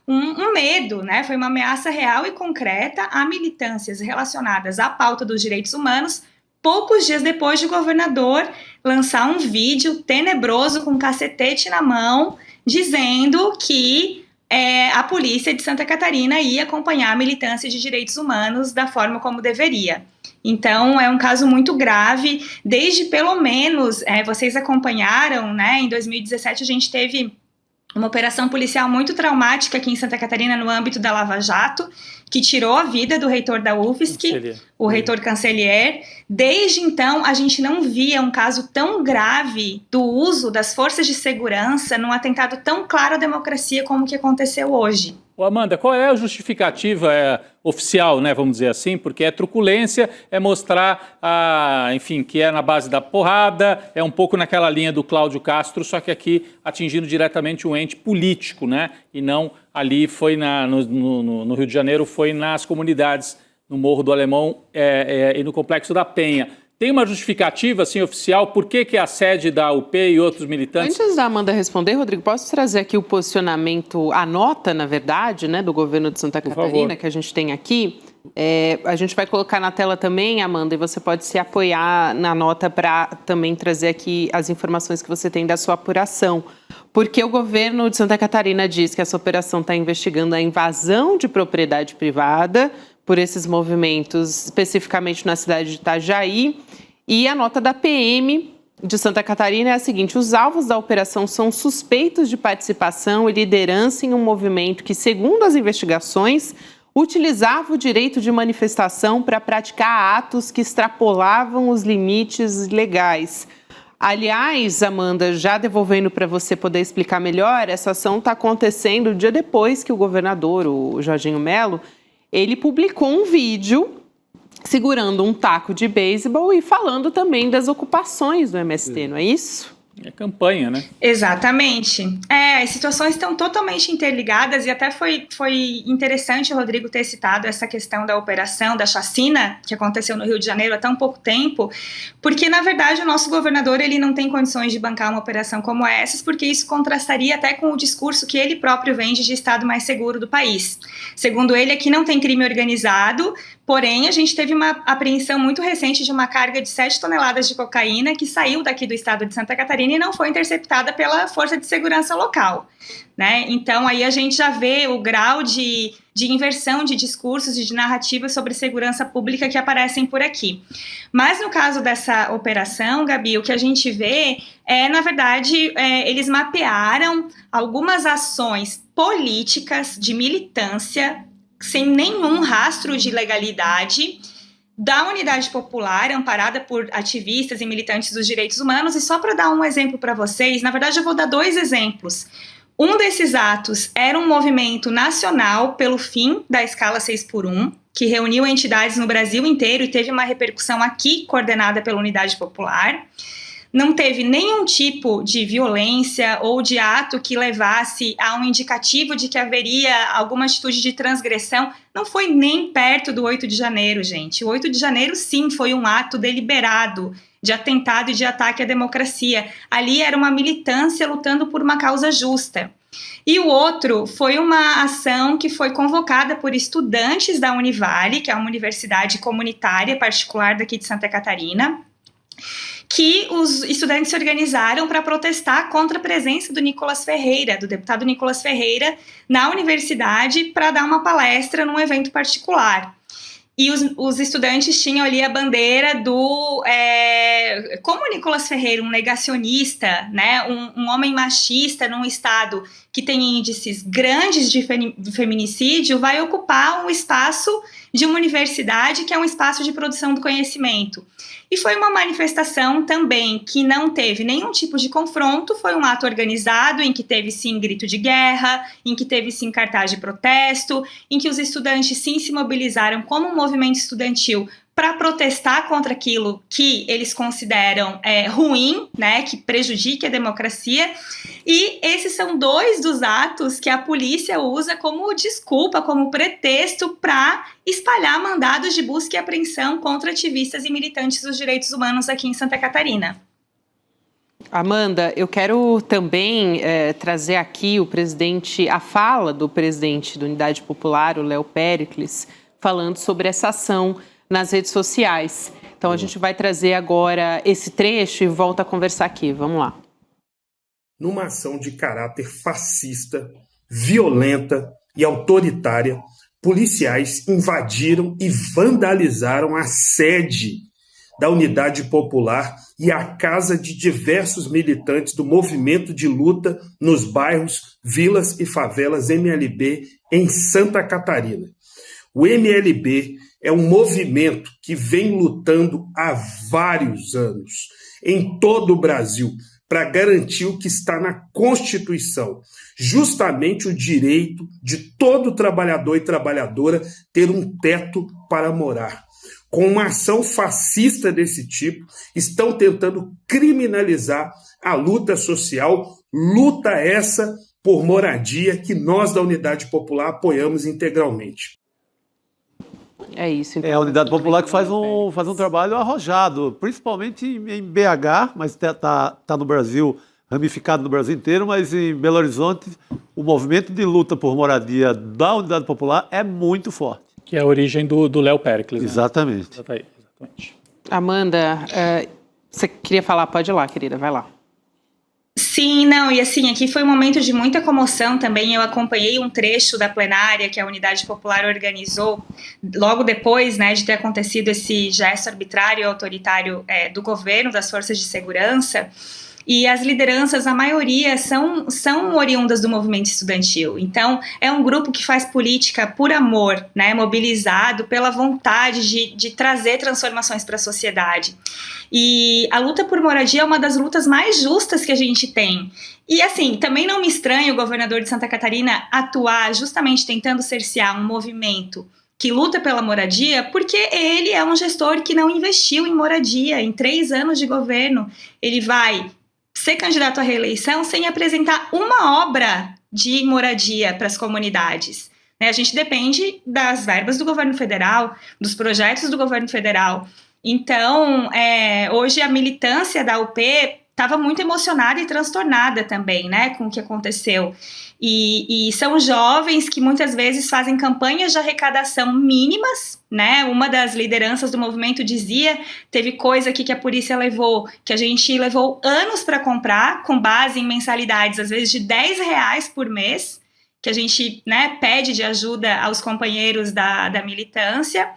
um medo, né? Foi uma ameaça real e concreta a militâncias relacionadas à pauta dos direitos humanos, poucos dias depois de o governador lançar um vídeo tenebroso com um cacetete na mão, dizendo que a polícia de Santa Catarina ia acompanhar a militância de direitos humanos da forma como deveria. Então, é um caso muito grave, desde pelo menos, vocês acompanharam, né, em 2017 a gente teve uma operação policial muito traumática aqui em Santa Catarina no âmbito da Lava Jato, que tirou a vida do reitor da UFSC, o reitor Cancellier. Desde então, a gente não via um caso tão grave do uso das forças de segurança num atentado tão claro à democracia como o que aconteceu hoje. Ô Amanda, qual é a justificativa oficial, né, vamos dizer assim, porque é truculência, é mostrar, enfim, que é na base da porrada, é um pouco naquela linha do Cláudio Castro, só que aqui atingindo diretamente um ente político, né, e não ali foi no Rio de Janeiro, foi nas comunidades, no Morro do Alemão e no Complexo da Penha. Tem uma justificativa, assim, oficial, por que a sede da UP e outros militantes... Antes da Amanda responder, Rodrigo, posso trazer aqui o posicionamento, a nota, na verdade, né, do governo de Santa Catarina, que a gente tem aqui. A gente vai colocar na tela também, Amanda, e você pode se apoiar na nota para também trazer aqui as informações que você tem da sua apuração. Porque o governo de Santa Catarina diz que essa operação está investigando a invasão de propriedade privada por esses movimentos, especificamente na cidade de Itajaí. E a nota da PM de Santa Catarina é a seguinte: os alvos da operação são suspeitos de participação e liderança em um movimento que, segundo as investigações, utilizava o direito de manifestação para praticar atos que extrapolavam os limites legais. Aliás, Amanda, já devolvendo para você poder explicar melhor, essa ação está acontecendo um dia depois que o governador, o Jorginho Melo, ele publicou um vídeo segurando um taco de beisebol e falando também das ocupações do MST, não é isso? É campanha, né? Exatamente. As situações estão totalmente interligadas e até foi interessante o Rodrigo ter citado essa questão da operação, da chacina que aconteceu no Rio de Janeiro há tão pouco tempo, porque, na verdade, o nosso governador ele não tem condições de bancar uma operação como essa, porque isso contrastaria até com o discurso que ele próprio vende de estado mais seguro do país. Segundo ele, aqui não tem crime organizado, porém, a gente teve uma apreensão muito recente de uma carga de 7 toneladas de cocaína que saiu daqui do estado de Santa Catarina e não foi interceptada pela Força de Segurança local, né? Então, aí a gente já vê o grau de inversão de discursos e de narrativas sobre segurança pública que aparecem por aqui. Mas no caso dessa operação, Gabi, o que a gente vê na verdade, eles mapearam algumas ações políticas de militância sem nenhum rastro de legalidade da Unidade Popular, amparada por ativistas e militantes dos direitos humanos. E só para dar um exemplo para vocês, na verdade eu vou dar 2 exemplos. Um desses atos era um movimento nacional pelo fim da escala 6x1, que reuniu entidades no Brasil inteiro e teve uma repercussão aqui, coordenada pela Unidade Popular. Não teve nenhum tipo de violência ou de ato que levasse a um indicativo de que haveria alguma atitude de transgressão. Não foi nem perto do 8 de janeiro, gente. O 8 de janeiro, sim, foi um ato deliberado de atentado e de ataque à democracia. Ali era uma militância lutando por uma causa justa. E o outro foi uma ação que foi convocada por estudantes da Univale, que é uma universidade comunitária particular daqui de Santa Catarina, que os estudantes se organizaram para protestar contra a presença do Nicolas Ferreira, do deputado Nicolas Ferreira, na universidade para dar uma palestra num evento particular. E os estudantes tinham ali a bandeira do... como o Nicolas Ferreira, um negacionista, né, um homem machista num estado que tem índices grandes de feminicídio, vai ocupar um espaço de uma universidade que é um espaço de produção do conhecimento. E foi uma manifestação também que não teve nenhum tipo de confronto, foi um ato organizado em que teve sim grito de guerra, em que teve sim cartaz de protesto, em que os estudantes sim se mobilizaram como um movimento estudantil para protestar contra aquilo que eles consideram ruim, né, que prejudique a democracia. E esses são 2 dos atos que a polícia usa como desculpa, como pretexto para espalhar mandados de busca e apreensão contra ativistas e militantes dos direitos humanos aqui em Santa Catarina. Amanda, eu quero também trazer aqui a fala do presidente da Unidade Popular, o Léo Péricles, falando sobre essa ação nas redes sociais. Então a gente vai trazer agora esse trecho e volta a conversar aqui. Vamos lá. Numa ação de caráter fascista, violenta e autoritária, policiais invadiram e vandalizaram a sede da Unidade Popular e a casa de diversos militantes do movimento de luta nos bairros, vilas e favelas MLB em Santa Catarina. O MLB é um movimento que vem lutando há vários anos em todo o Brasil para garantir o que está na Constituição, justamente o direito de todo trabalhador e trabalhadora ter um teto para morar. Com uma ação fascista desse tipo, estão tentando criminalizar a luta social, luta essa por moradia que nós da Unidade Popular apoiamos integralmente. É isso. Então, É a Unidade Popular que faz um trabalho arrojado, principalmente em BH, mas está no Brasil, ramificado no Brasil inteiro, mas em Belo Horizonte o movimento de luta por moradia da Unidade Popular é muito forte. Que é a origem do Léo Péricles. Né? Exatamente. Exatamente. Amanda, você queria falar? Pode ir lá, querida, vai lá. Sim, não, e assim, aqui foi um momento de muita comoção também. Eu acompanhei um trecho da plenária que a Unidade Popular organizou logo depois, né, de ter acontecido esse gesto arbitrário e autoritário do governo, das forças de segurança. E as lideranças, a maioria, são oriundas do movimento estudantil. Então, é um grupo que faz política por amor, né, mobilizado pela vontade de trazer transformações para a sociedade. E a luta por moradia é uma das lutas mais justas que a gente tem. E, assim, também não me estranha o governador de Santa Catarina atuar justamente tentando cercear um movimento que luta pela moradia, porque ele é um gestor que não investiu em moradia. Em 3 anos de governo, ele vai ser candidato à reeleição sem apresentar uma obra de moradia para as comunidades. A gente depende das verbas do governo federal, dos projetos do governo federal. Então, hoje a militância da UP estava muito emocionada e transtornada também, né, com o que aconteceu. E são jovens que muitas vezes fazem campanhas de arrecadação mínimas, né? Uma das lideranças do movimento dizia, teve coisa aqui que a polícia levou, que a gente levou anos para comprar, com base em mensalidades, às vezes de R$10 por mês, que a gente, né, pede de ajuda aos companheiros da militância,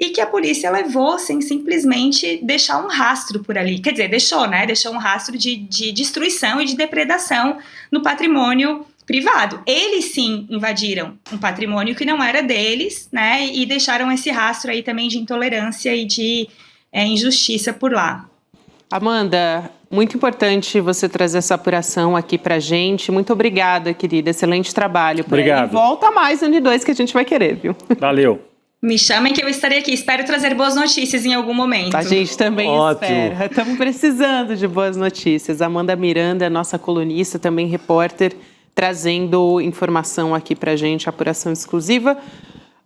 e que a polícia levou sem simplesmente deixar um rastro por ali. Quer dizer, deixou um rastro de destruição e de depredação no patrimônio privado. Eles sim invadiram um patrimônio que não era deles, né, e deixaram esse rastro aí também de intolerância e de injustiça por lá. Amanda, muito importante você trazer essa apuração aqui pra gente. Muito obrigada, querida. Excelente trabalho. Obrigado. E volta mais no N2 que a gente vai querer, viu? Valeu. Me chamem que eu estarei aqui. Espero trazer boas notícias em algum momento. A gente também Ótimo. espera. Estamos precisando de boas notícias. Amanda Miranda, nossa colunista, também repórter, trazendo informação aqui pra gente, apuração exclusiva.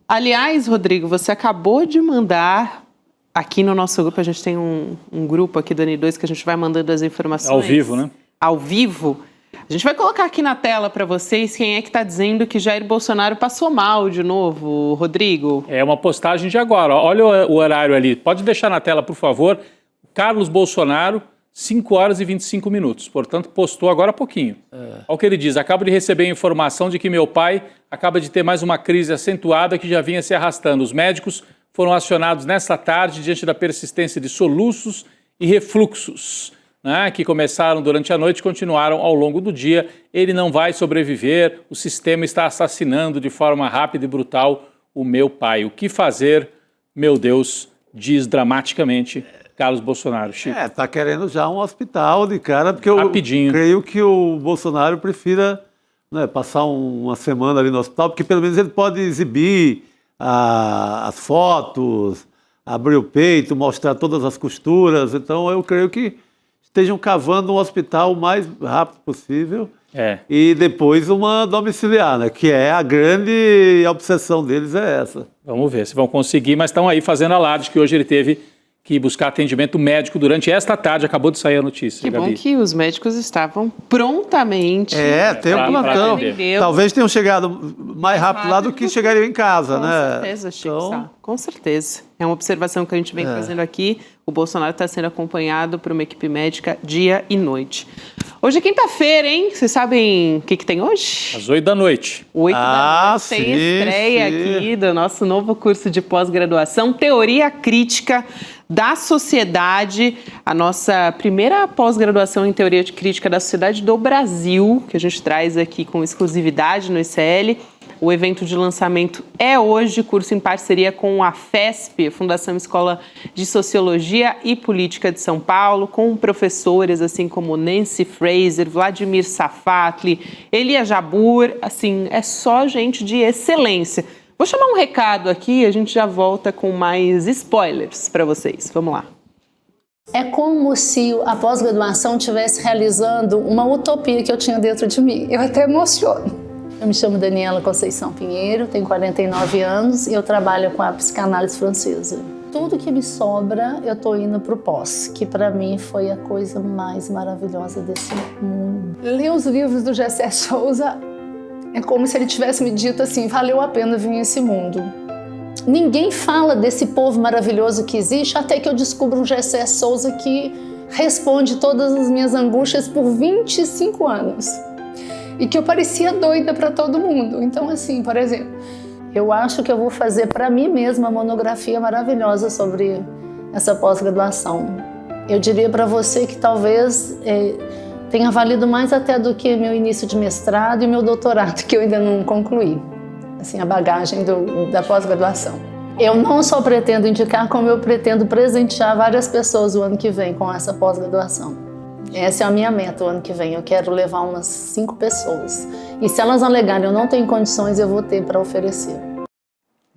Aliás, Rodrigo, você acabou de mandar aqui no nosso grupo, a gente tem um grupo aqui do N2 que a gente vai mandando as informações. Ao vivo, né? Ao vivo. A gente vai colocar aqui na tela para vocês quem é que está dizendo que Jair Bolsonaro passou mal de novo, Rodrigo. É uma postagem de agora. Olha o horário ali. Pode deixar na tela, por favor. Carlos Bolsonaro, 5 horas e 25 minutos. Portanto, postou agora há pouquinho. Olha o que ele diz. Acabo de receber a informação de que meu pai acaba de ter mais uma crise acentuada que já vinha se arrastando. Os médicos foram acionados nesta tarde diante da persistência de soluços e refluxos, né, que começaram durante a noite e continuaram ao longo do dia. Ele não vai sobreviver, o sistema está assassinando de forma rápida e brutal o meu pai. O que fazer, meu Deus, diz dramaticamente Carlos Bolsonaro, Chico? Tá querendo já um hospital de cara, porque eu Rapidinho. creio que o Bolsonaro prefira, né, passar uma semana ali no hospital, porque pelo menos ele pode exibir as fotos, abrir o peito, mostrar todas as costuras. Então eu creio que estejam cavando um hospital o mais rápido possível. E depois uma domiciliar, né? Que é a grande obsessão deles, é essa. Vamos ver se vão conseguir, mas estão aí fazendo alarde que hoje ele teve que buscar atendimento médico durante esta tarde. Acabou de sair a notícia, Que Gabi. bom que os médicos estavam prontamente. Tem um plantão. Talvez tenham chegado mais rápido lá do que chegariam em casa, Com né? certeza, Chico. Com certeza. É uma observação que a gente vem fazendo aqui. O Bolsonaro está sendo acompanhado por uma equipe médica dia e noite. Hoje é quinta-feira, hein? Vocês sabem o que tem hoje? Às 8 da noite. 8 da noite. sim, Tem estreia aqui do nosso novo curso de pós-graduação, Teoria Crítica da Sociedade, a nossa primeira pós-graduação em Teoria Crítica da Sociedade do Brasil, que a gente traz aqui com exclusividade no ICL. O evento de lançamento é hoje, curso em parceria com a FESP, Fundação Escola de Sociologia e Política de São Paulo, com professores assim como Nancy Fraser, Vladimir Safatli, Elia Jabbour, assim, é só gente de excelência. Vou chamar um recado aqui e a gente já volta com mais spoilers para vocês. Vamos lá. É como se a pós-graduação estivesse realizando uma utopia que eu tinha dentro de mim. Eu até emociono. Eu me chamo Daniela Conceição Pinheiro, tenho 49 anos e eu trabalho com a psicanálise francesa. Tudo que me sobra, eu tô indo pro pós, que para mim foi a coisa mais maravilhosa desse mundo. Ler os livros do Gessé Souza é como se ele tivesse me dito assim, valeu a pena vir a esse mundo. Ninguém fala desse povo maravilhoso que existe até que eu descubro um Gessé Souza que responde todas as minhas angústias por 25 anos. E que eu parecia doida para todo mundo. Então, assim, por exemplo, eu acho que eu vou fazer para mim mesma uma monografia maravilhosa sobre essa pós-graduação. Eu diria para você que talvez tenha valido mais até do que meu início de mestrado e meu doutorado, que eu ainda não concluí. Assim, a bagagem da pós-graduação. Eu não só pretendo indicar, como eu pretendo presentear várias pessoas o ano que vem com essa pós-graduação. Essa é a minha meta o ano que vem. Eu quero levar umas 5 pessoas. E se elas alegarem eu não tenho condições, eu vou ter para oferecer.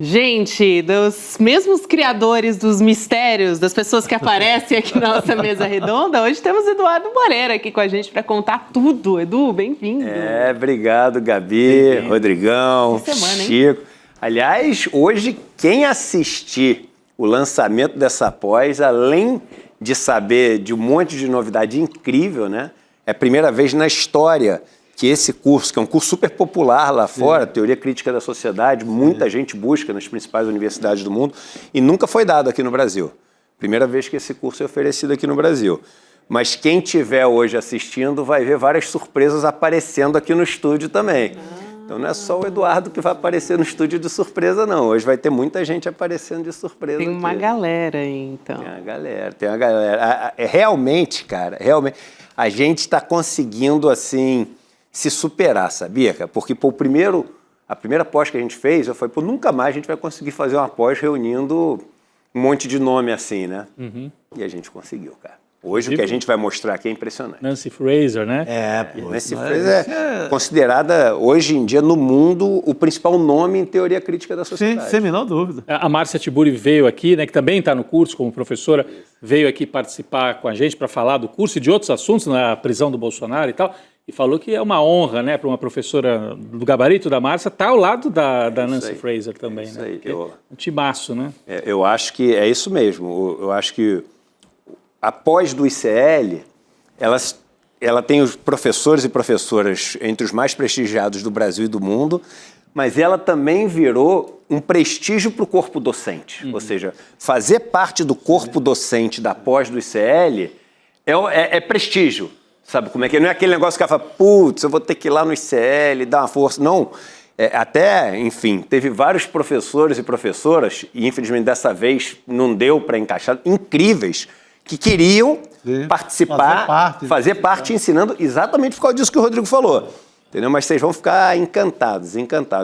Gente, dos mesmos criadores dos mistérios, das pessoas que aparecem aqui na nossa mesa redonda, hoje temos Eduardo Moreira aqui com a gente para contar tudo. Edu, bem-vindo. Obrigado, Gabi, Rodrigão, Chico. Aliás, hoje, quem assistir o lançamento dessa pós, além de saber de um monte de novidade incrível, né? É a primeira vez na história que esse curso, que é um curso super popular lá fora, Teoria Crítica da Sociedade, muita gente busca nas principais universidades do mundo e nunca foi dado aqui no Brasil. Primeira vez que esse curso é oferecido aqui no Brasil. Mas quem estiver hoje assistindo vai ver várias surpresas aparecendo aqui no estúdio também. Então não é só o Eduardo que vai aparecer no estúdio de surpresa, não. Hoje vai ter muita gente aparecendo de surpresa. Tem uma galera aí, então. Tem uma galera. Realmente, cara, a gente está conseguindo, assim, se superar, sabia, cara? Porque, pô, a primeira pós que a gente fez, eu falei, pô, nunca mais a gente vai conseguir fazer uma pós reunindo um monte de nome assim, né? E a gente conseguiu, cara. Hoje o que a gente vai mostrar aqui é impressionante. Nancy Fraser, né? Nancy Fraser é considerada, hoje em dia, no mundo, o principal nome em teoria crítica da sociedade. Sim, sem a menor dúvida. A Márcia Tiburi veio aqui, né, que também está no curso como professora, veio aqui participar com a gente para falar do curso e de outros assuntos, na prisão do Bolsonaro e tal, e falou que é uma honra, né, para uma professora do gabarito da Márcia estar ao lado da Nancy Fraser também. Isso aí. Um timaço, né? Eu acho que é isso mesmo. Eu acho que a pós do ICL, ela tem os professores e professoras entre os mais prestigiados do Brasil e do mundo, mas ela também virou um prestígio para o corpo docente. Ou seja, fazer parte do corpo docente da pós do ICL é prestígio. Sabe como é que é? Não é aquele negócio que ela fala, putz, eu vou ter que ir lá no ICL, dar uma força. Não. Enfim, teve vários professores e professoras, e infelizmente dessa vez não deu para encaixar, incríveis, que queriam participar, fazer parte ensinando exatamente por causa disso que o Rodrigo falou. Entendeu? Mas vocês vão ficar encantados.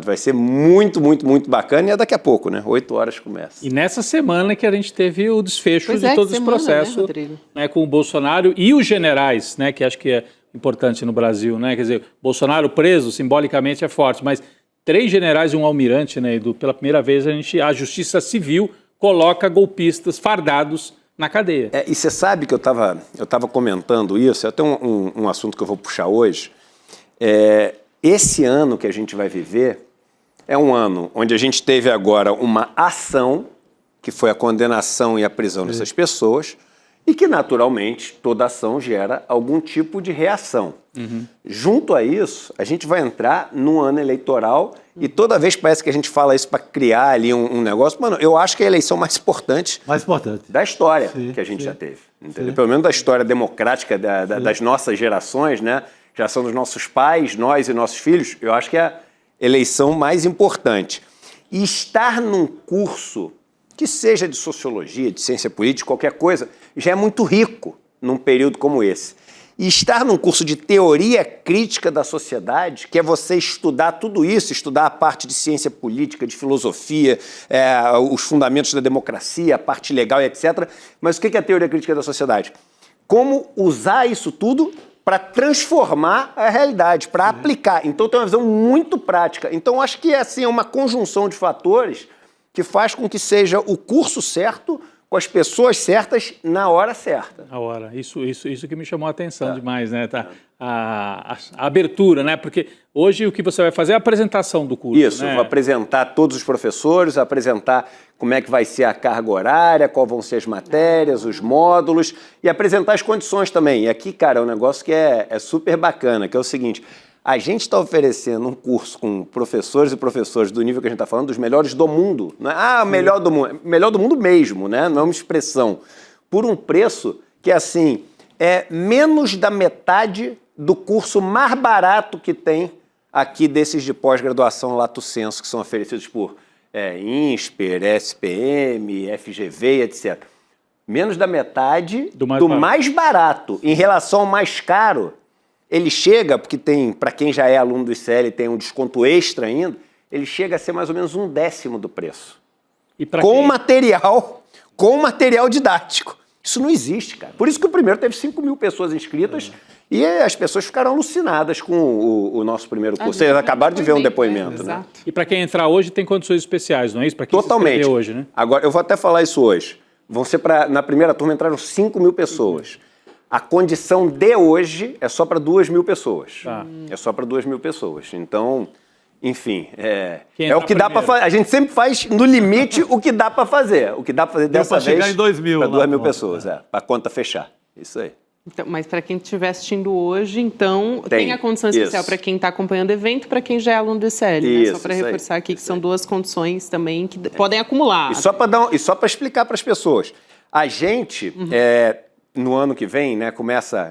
Vai ser muito, muito, muito bacana. E é daqui a pouco, né? 8 horas começa. E nessa semana que a gente teve o desfecho de todos os processos, né, com o Bolsonaro e os generais, né? Que acho que é importante no Brasil, né? Quer dizer, Bolsonaro preso, simbolicamente é forte, mas 3 generais e um almirante, né, Edu? Pela primeira vez a Justiça Civil coloca golpistas fardados na cadeia. E você sabe que eu tava comentando isso, até um assunto que eu vou puxar hoje. Esse ano que a gente vai viver é um ano onde a gente teve agora uma ação, que foi a condenação e a prisão dessas pessoas, e que, naturalmente, toda ação gera algum tipo de reação. Junto a isso, a gente vai entrar num ano eleitoral e toda vez parece que a gente fala isso para criar ali um negócio. Mano, eu acho que é a eleição mais importante da história que a gente já teve. Entendeu? Pelo menos da história democrática das nossas gerações, né? Geração dos nossos pais, nós e nossos filhos, eu acho que é a eleição mais importante. E estar num curso que seja de sociologia, de ciência política, qualquer coisa, já é muito rico num período como esse. E estar num curso de teoria crítica da sociedade, que é você estudar tudo isso, estudar a parte de ciência política, de filosofia, os fundamentos da democracia, a parte legal e etc. Mas o que é a teoria crítica da sociedade? Como usar isso tudo para transformar a realidade, para aplicar. Então tem uma visão muito prática. Então acho que assim, é uma conjunção de fatores que faz com que seja o curso certo, com as pessoas certas, na hora certa. A hora. Isso que me chamou a atenção demais, né? A abertura, né? Porque hoje o que você vai fazer é a apresentação do curso. Isso, né? Vou apresentar todos os professores, apresentar como é que vai ser a carga horária, quais vão ser as matérias, os módulos, e apresentar as condições também. E aqui, cara, é um negócio que é super bacana, que é o seguinte: a gente está oferecendo um curso com professores e professoras do nível que a gente está falando, dos melhores do mundo. Não é melhor do mundo, melhor do mundo mesmo, né? Não é uma expressão. Por um preço que, assim, é menos da metade do curso mais barato que tem aqui desses de pós-graduação Lato Sensu, que são oferecidos por INSPER, SPM, FGV, etc. Menos da metade do mais barato. Em relação ao mais caro, ele chega, porque tem, para quem já é aluno do ICL, tem um desconto extra ainda, ele chega a ser mais ou menos 1/10 do preço. E com material didático. Isso não existe, cara. Por isso que o primeiro teve 5.000 pessoas inscritas e as pessoas ficaram alucinadas com o nosso primeiro curso. Vocês acabaram de ver um depoimento, né? E para quem entrar hoje tem condições especiais, não é isso? Para quem Totalmente. se inscrever hoje, né? Agora, eu vou até falar isso hoje. Vão ser na primeira turma entraram 5.000 pessoas. A condição de hoje é só para 2.000 pessoas. É só para 2.000 pessoas. Então, enfim, é o que dá para fazer. A gente sempre faz no limite o que dá para fazer. O que dá para fazer dessa vez chegar em 2.000 para 2.000 pessoas, para a conta fechar. Isso aí. Então, mas para quem estiver assistindo hoje, então, tem a condição especial para quem está acompanhando o evento, para quem já é aluno do ICL, né? Só para reforçar aqui que são duas condições também que podem acumular. E só para explicar para as pessoas. A gente, no ano que vem, né,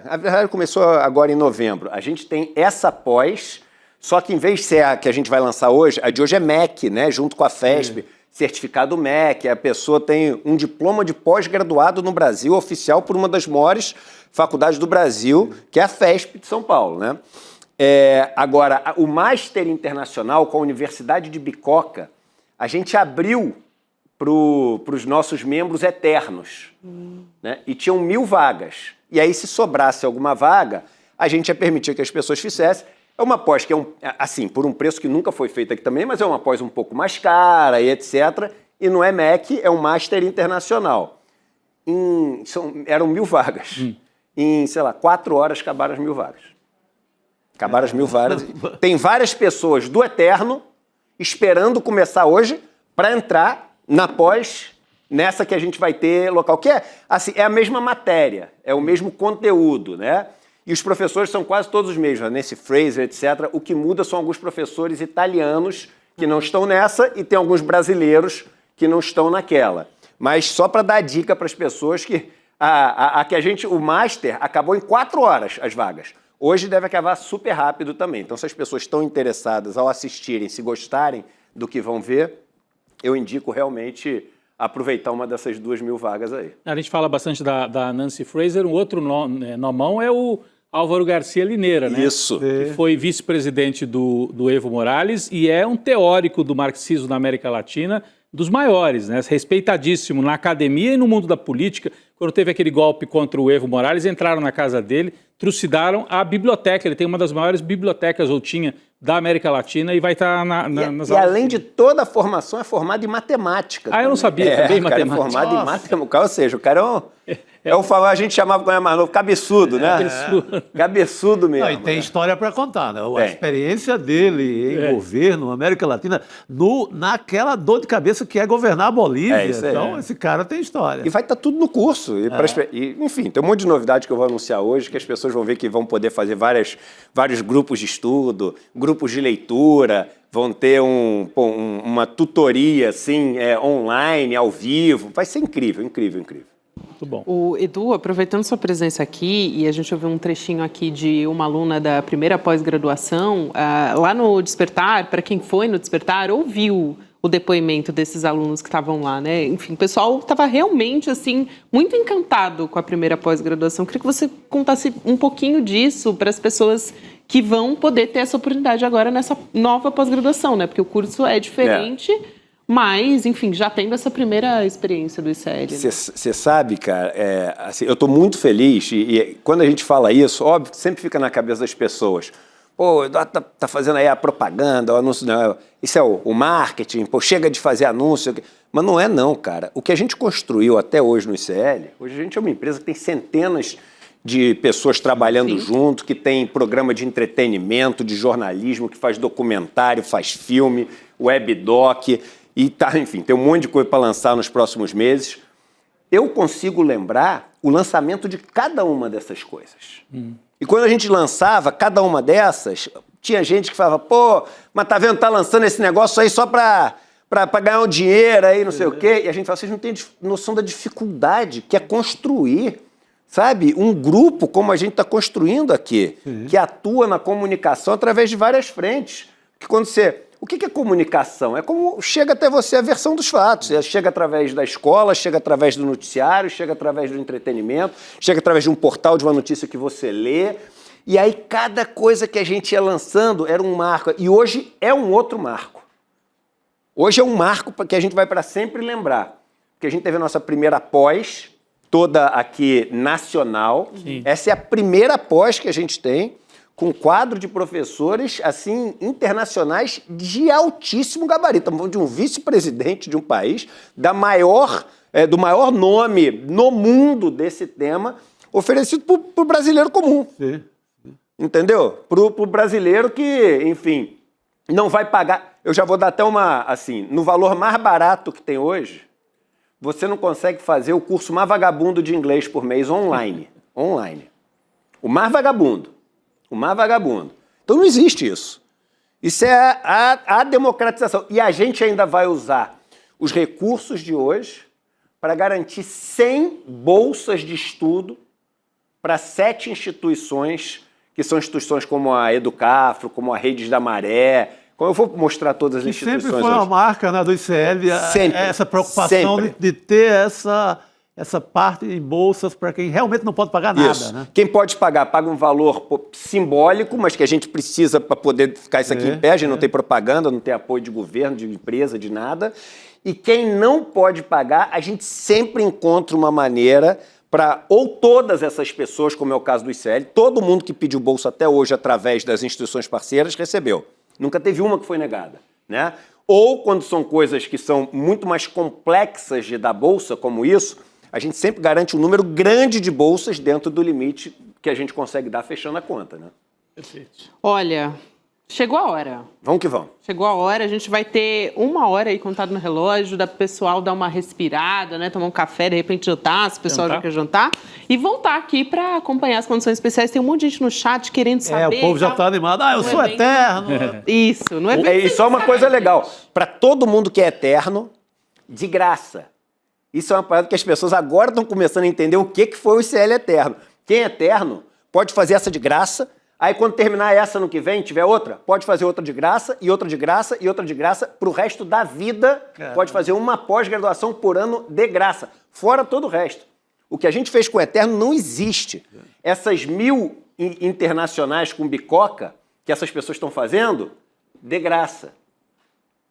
na verdade começou agora em novembro, a gente tem essa pós, só que em vez de ser a que a gente vai lançar hoje, a de hoje é MEC, né, junto com a FESP, certificado MEC, a pessoa tem um diploma de pós-graduado no Brasil, oficial por uma das maiores faculdades do Brasil, que é a FESP de São Paulo, né? Agora, o Master Internacional com a Universidade de Bicoca, a gente abriu para os nossos membros eternos, né? E tinham 1.000 vagas. E aí, se sobrasse alguma vaga, a gente ia permitir que as pessoas fizessem. É uma pós que assim, por um preço que nunca foi feito aqui também, mas é uma pós um pouco mais cara e etc. E não é MEC, é um Master Internacional. Eram 1.000 vagas. Em, sei lá, 4 horas acabaram as 1.000 vagas. Acabaram as 1.000 vagas. Tem várias pessoas do Eterno esperando começar hoje para entrar na pós, nessa que a gente vai ter local. Que assim, é a mesma matéria, é o mesmo conteúdo, né? E os professores são quase todos os mesmos, Nancy Fraser, etc. O que muda são alguns professores italianos que não estão nessa e tem alguns brasileiros que não estão naquela. Mas só para dar dica para as pessoas que o Master acabou em 4 horas as vagas. Hoje deve acabar super rápido também. Então, se as pessoas estão interessadas ao assistirem, se gostarem do que vão ver, eu indico realmente aproveitar uma dessas 2.000 vagas aí. A gente fala bastante da Nancy Fraser, um outro nomão é o Álvaro Garcia Lineira, né? Isso. Que foi vice-presidente do Evo Morales e é um teórico do marxismo na América Latina, dos maiores, né? Respeitadíssimo na academia e no mundo da política. Quando teve aquele golpe contra o Evo Morales, entraram na casa dele, trucidaram a biblioteca. Ele tem uma das maiores bibliotecas, ou tinha, da América Latina e vai estar nas E além de toda a formação, é formado em matemática. Ah, eu não sabia, também em matemática. É formado em matemática, ou seja, o cara a gente chamava quando era mais novo, cabeçudo, né? Cabeçudo mesmo. Não, e tem história para contar, né? A Tem. experiência dele em governo, América Latina, naquela dor de cabeça que é governar a Bolívia. Isso aí. Então, esse cara tem história. E vai estar tudo no curso. Enfim, tem um monte de novidade que eu vou anunciar hoje, que as pessoas vão ver que vão poder fazer vários grupos de estudo, grupos de leitura, vão ter uma tutoria assim, online, ao vivo. Vai ser incrível, incrível, incrível. Muito bom. O Edu, aproveitando sua presença aqui, e a gente ouviu um trechinho aqui de uma aluna da primeira pós-graduação, lá no Despertar, para quem foi no Despertar, ouviu o depoimento desses alunos que estavam lá, né? Enfim, o pessoal estava realmente, assim, muito encantado com a primeira pós-graduação. Queria que você contasse um pouquinho disso para as pessoas que vão poder ter essa oportunidade agora nessa nova pós-graduação, né? Porque o curso é diferente, mas, enfim, já tendo essa primeira experiência do ICL. Você sabe, cara, assim, eu estou muito feliz e quando a gente fala isso, óbvio, sempre fica na cabeça das pessoas. Pô, o Eduardo tá fazendo aí a propaganda, o anúncio, não, isso é o marketing, pô, chega de fazer anúncio. Mas não é não, cara. O que a gente construiu até hoje no ICL, hoje a gente é uma empresa que tem centenas de pessoas trabalhando junto, que tem programa de entretenimento, de jornalismo, que faz documentário, faz filme, webdoc, enfim, tem um monte de coisa para lançar nos próximos meses. Eu consigo lembrar o lançamento de cada uma dessas coisas. E quando a gente lançava cada uma dessas, tinha gente que falava, pô, mas tá vendo, tá lançando esse negócio aí só para ganhar um dinheiro aí, não sei o quê. E a gente fala, vocês não têm noção da dificuldade que é construir, sabe, um grupo como a gente está construindo aqui, que atua na comunicação através de várias frentes. Porque quando o que é comunicação? É como chega até você a versão dos fatos. Chega através da escola, chega através do noticiário, chega através do entretenimento, chega através de um portal, de uma notícia que você lê. E aí cada coisa que a gente ia lançando era um marco. E hoje é um outro marco. Hoje é um marco que a gente vai para sempre lembrar. Porque a gente teve a nossa primeira pós, toda aqui nacional. Essa é a primeira pós que a gente tem, com um quadro de professores, assim, internacionais de altíssimo gabarito. Estamos falando de um vice-presidente de um país, do maior nome no mundo desse tema, oferecido para o brasileiro comum. Entendeu? Para o brasileiro que, enfim, não vai pagar. Eu já vou dar até no valor mais barato que tem hoje, você não consegue fazer o curso mais vagabundo de inglês por mês online. O mais vagabundo. Então não existe isso. Isso é a democratização. E a gente ainda vai usar os recursos de hoje para garantir 100 bolsas de estudo para 7 instituições, que são instituições como a Educafro, como a Redes da Maré. Como eu vou mostrar todas as instituições sempre foi uma marca, né, do ICL, essa preocupação de ter essa parte em bolsas para quem realmente não pode pagar nada. Isso. Né? Quem pode pagar, paga um valor simbólico, mas que a gente precisa para poder ficar isso aqui em pé. A gente não tem propaganda, não tem apoio de governo, de empresa, de nada. E quem não pode pagar, a gente sempre encontra uma maneira para, ou todas essas pessoas, como é o caso do ICL, todo mundo que pediu bolsa até hoje através das instituições parceiras recebeu. Nunca teve uma que foi negada, né? Ou quando são coisas que são muito mais complexas de dar bolsa, como isso, a gente sempre garante um número grande de bolsas dentro do limite que a gente consegue dar fechando a conta, né? Perfeito. Olha, chegou a hora. Vamos que vamos. Chegou a hora, a gente vai ter 1 hora aí contado no relógio, da pessoal dar uma respirada, né? Tomar um café, de repente jantar, se o pessoal já quer jantar. E voltar aqui para acompanhar as condições especiais. Tem um monte de gente no chat querendo saber. O povo já está animado. Eu sou eterno. Isso, não é E só uma coisa legal. Para todo mundo que é eterno, de graça. Isso é uma parada que as pessoas agora estão começando a entender o que foi o ICL Eterno. Quem é eterno pode fazer essa de graça. Aí, quando terminar essa no que vem, tiver outra, pode fazer outra de graça, e outra de graça, e outra de graça. Para o resto da vida, pode fazer uma pós-graduação por ano de graça. Fora todo o resto. O que a gente fez com o Eterno não existe. Essas 1000 internacionais com bicoca que essas pessoas estão fazendo, de graça.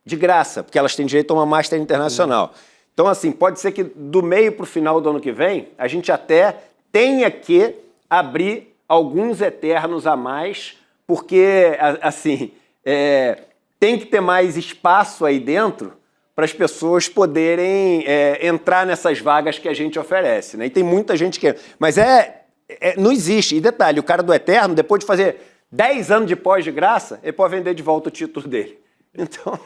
De graça, porque elas têm direito a uma Master Internacional. Então, assim, pode ser que do meio para o final do ano que vem, a gente até tenha que abrir alguns eternos a mais, porque, assim, tem que ter mais espaço aí dentro para as pessoas poderem entrar nessas vagas que a gente oferece, né? E tem muita gente que... Mas não existe. E detalhe, o cara do eterno, depois de fazer 10 anos de pós de graça, ele pode vender de volta o título dele. Então,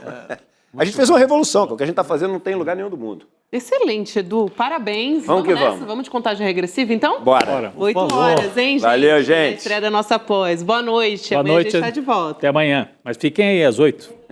a gente fez uma revolução, que o que a gente está fazendo não tem em lugar nenhum do mundo. Excelente, Edu. Parabéns. Vamos que nessa. vamos. Vamos de contagem regressiva, então? Bora. 8 horas, hein, gente? Valeu, gente. A estreia da nossa pós. Boa noite. Boa Amanhã noite. a gente está de volta. Até amanhã. Mas fiquem aí às 8.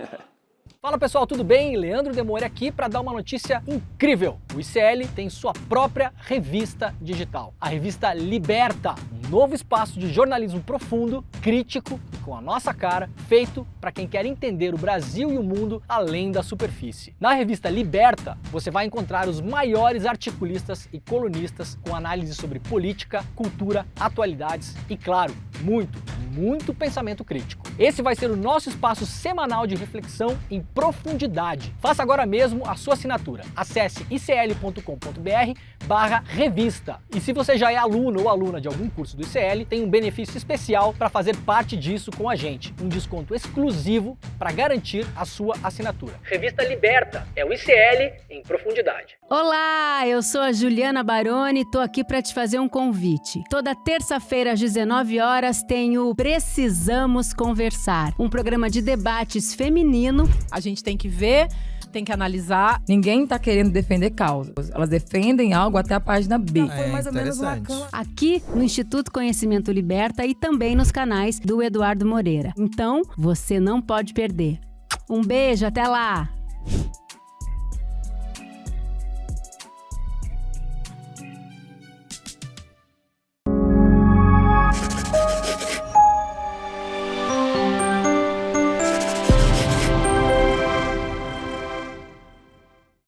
Fala pessoal, tudo bem? Leandro Demore aqui para dar uma notícia incrível. O ICL tem sua própria revista digital, a revista Liberta, um novo espaço de jornalismo profundo, crítico e com a nossa cara, feito para quem quer entender o Brasil e o mundo além da superfície. Na revista Liberta, você vai encontrar os maiores articulistas e colunistas com análise sobre política, cultura, atualidades e, claro, muito pensamento crítico. Esse vai ser o nosso espaço semanal de reflexão em profundidade. Faça agora mesmo a sua assinatura. Acesse icl.com.br/revista. E se você já é aluno ou aluna de algum curso do ICL, tem um benefício especial para fazer parte disso com a gente. Um desconto exclusivo para garantir a sua assinatura. Revista Liberta, é o ICL em profundidade. Olá, eu sou a Juliana Baroni e tô aqui para te fazer um convite. Toda terça-feira às 19 horas tem o Precisamos Conversar, um programa de debates feminino. A gente tem que ver, tem que analisar. Ninguém tá querendo defender causas. Elas defendem algo até a página B. Foi mais ou menos uma cama. Aqui no Instituto Conhecimento Liberta e também nos canais do Eduardo Moreira. Então, você não pode perder. Um beijo, até lá!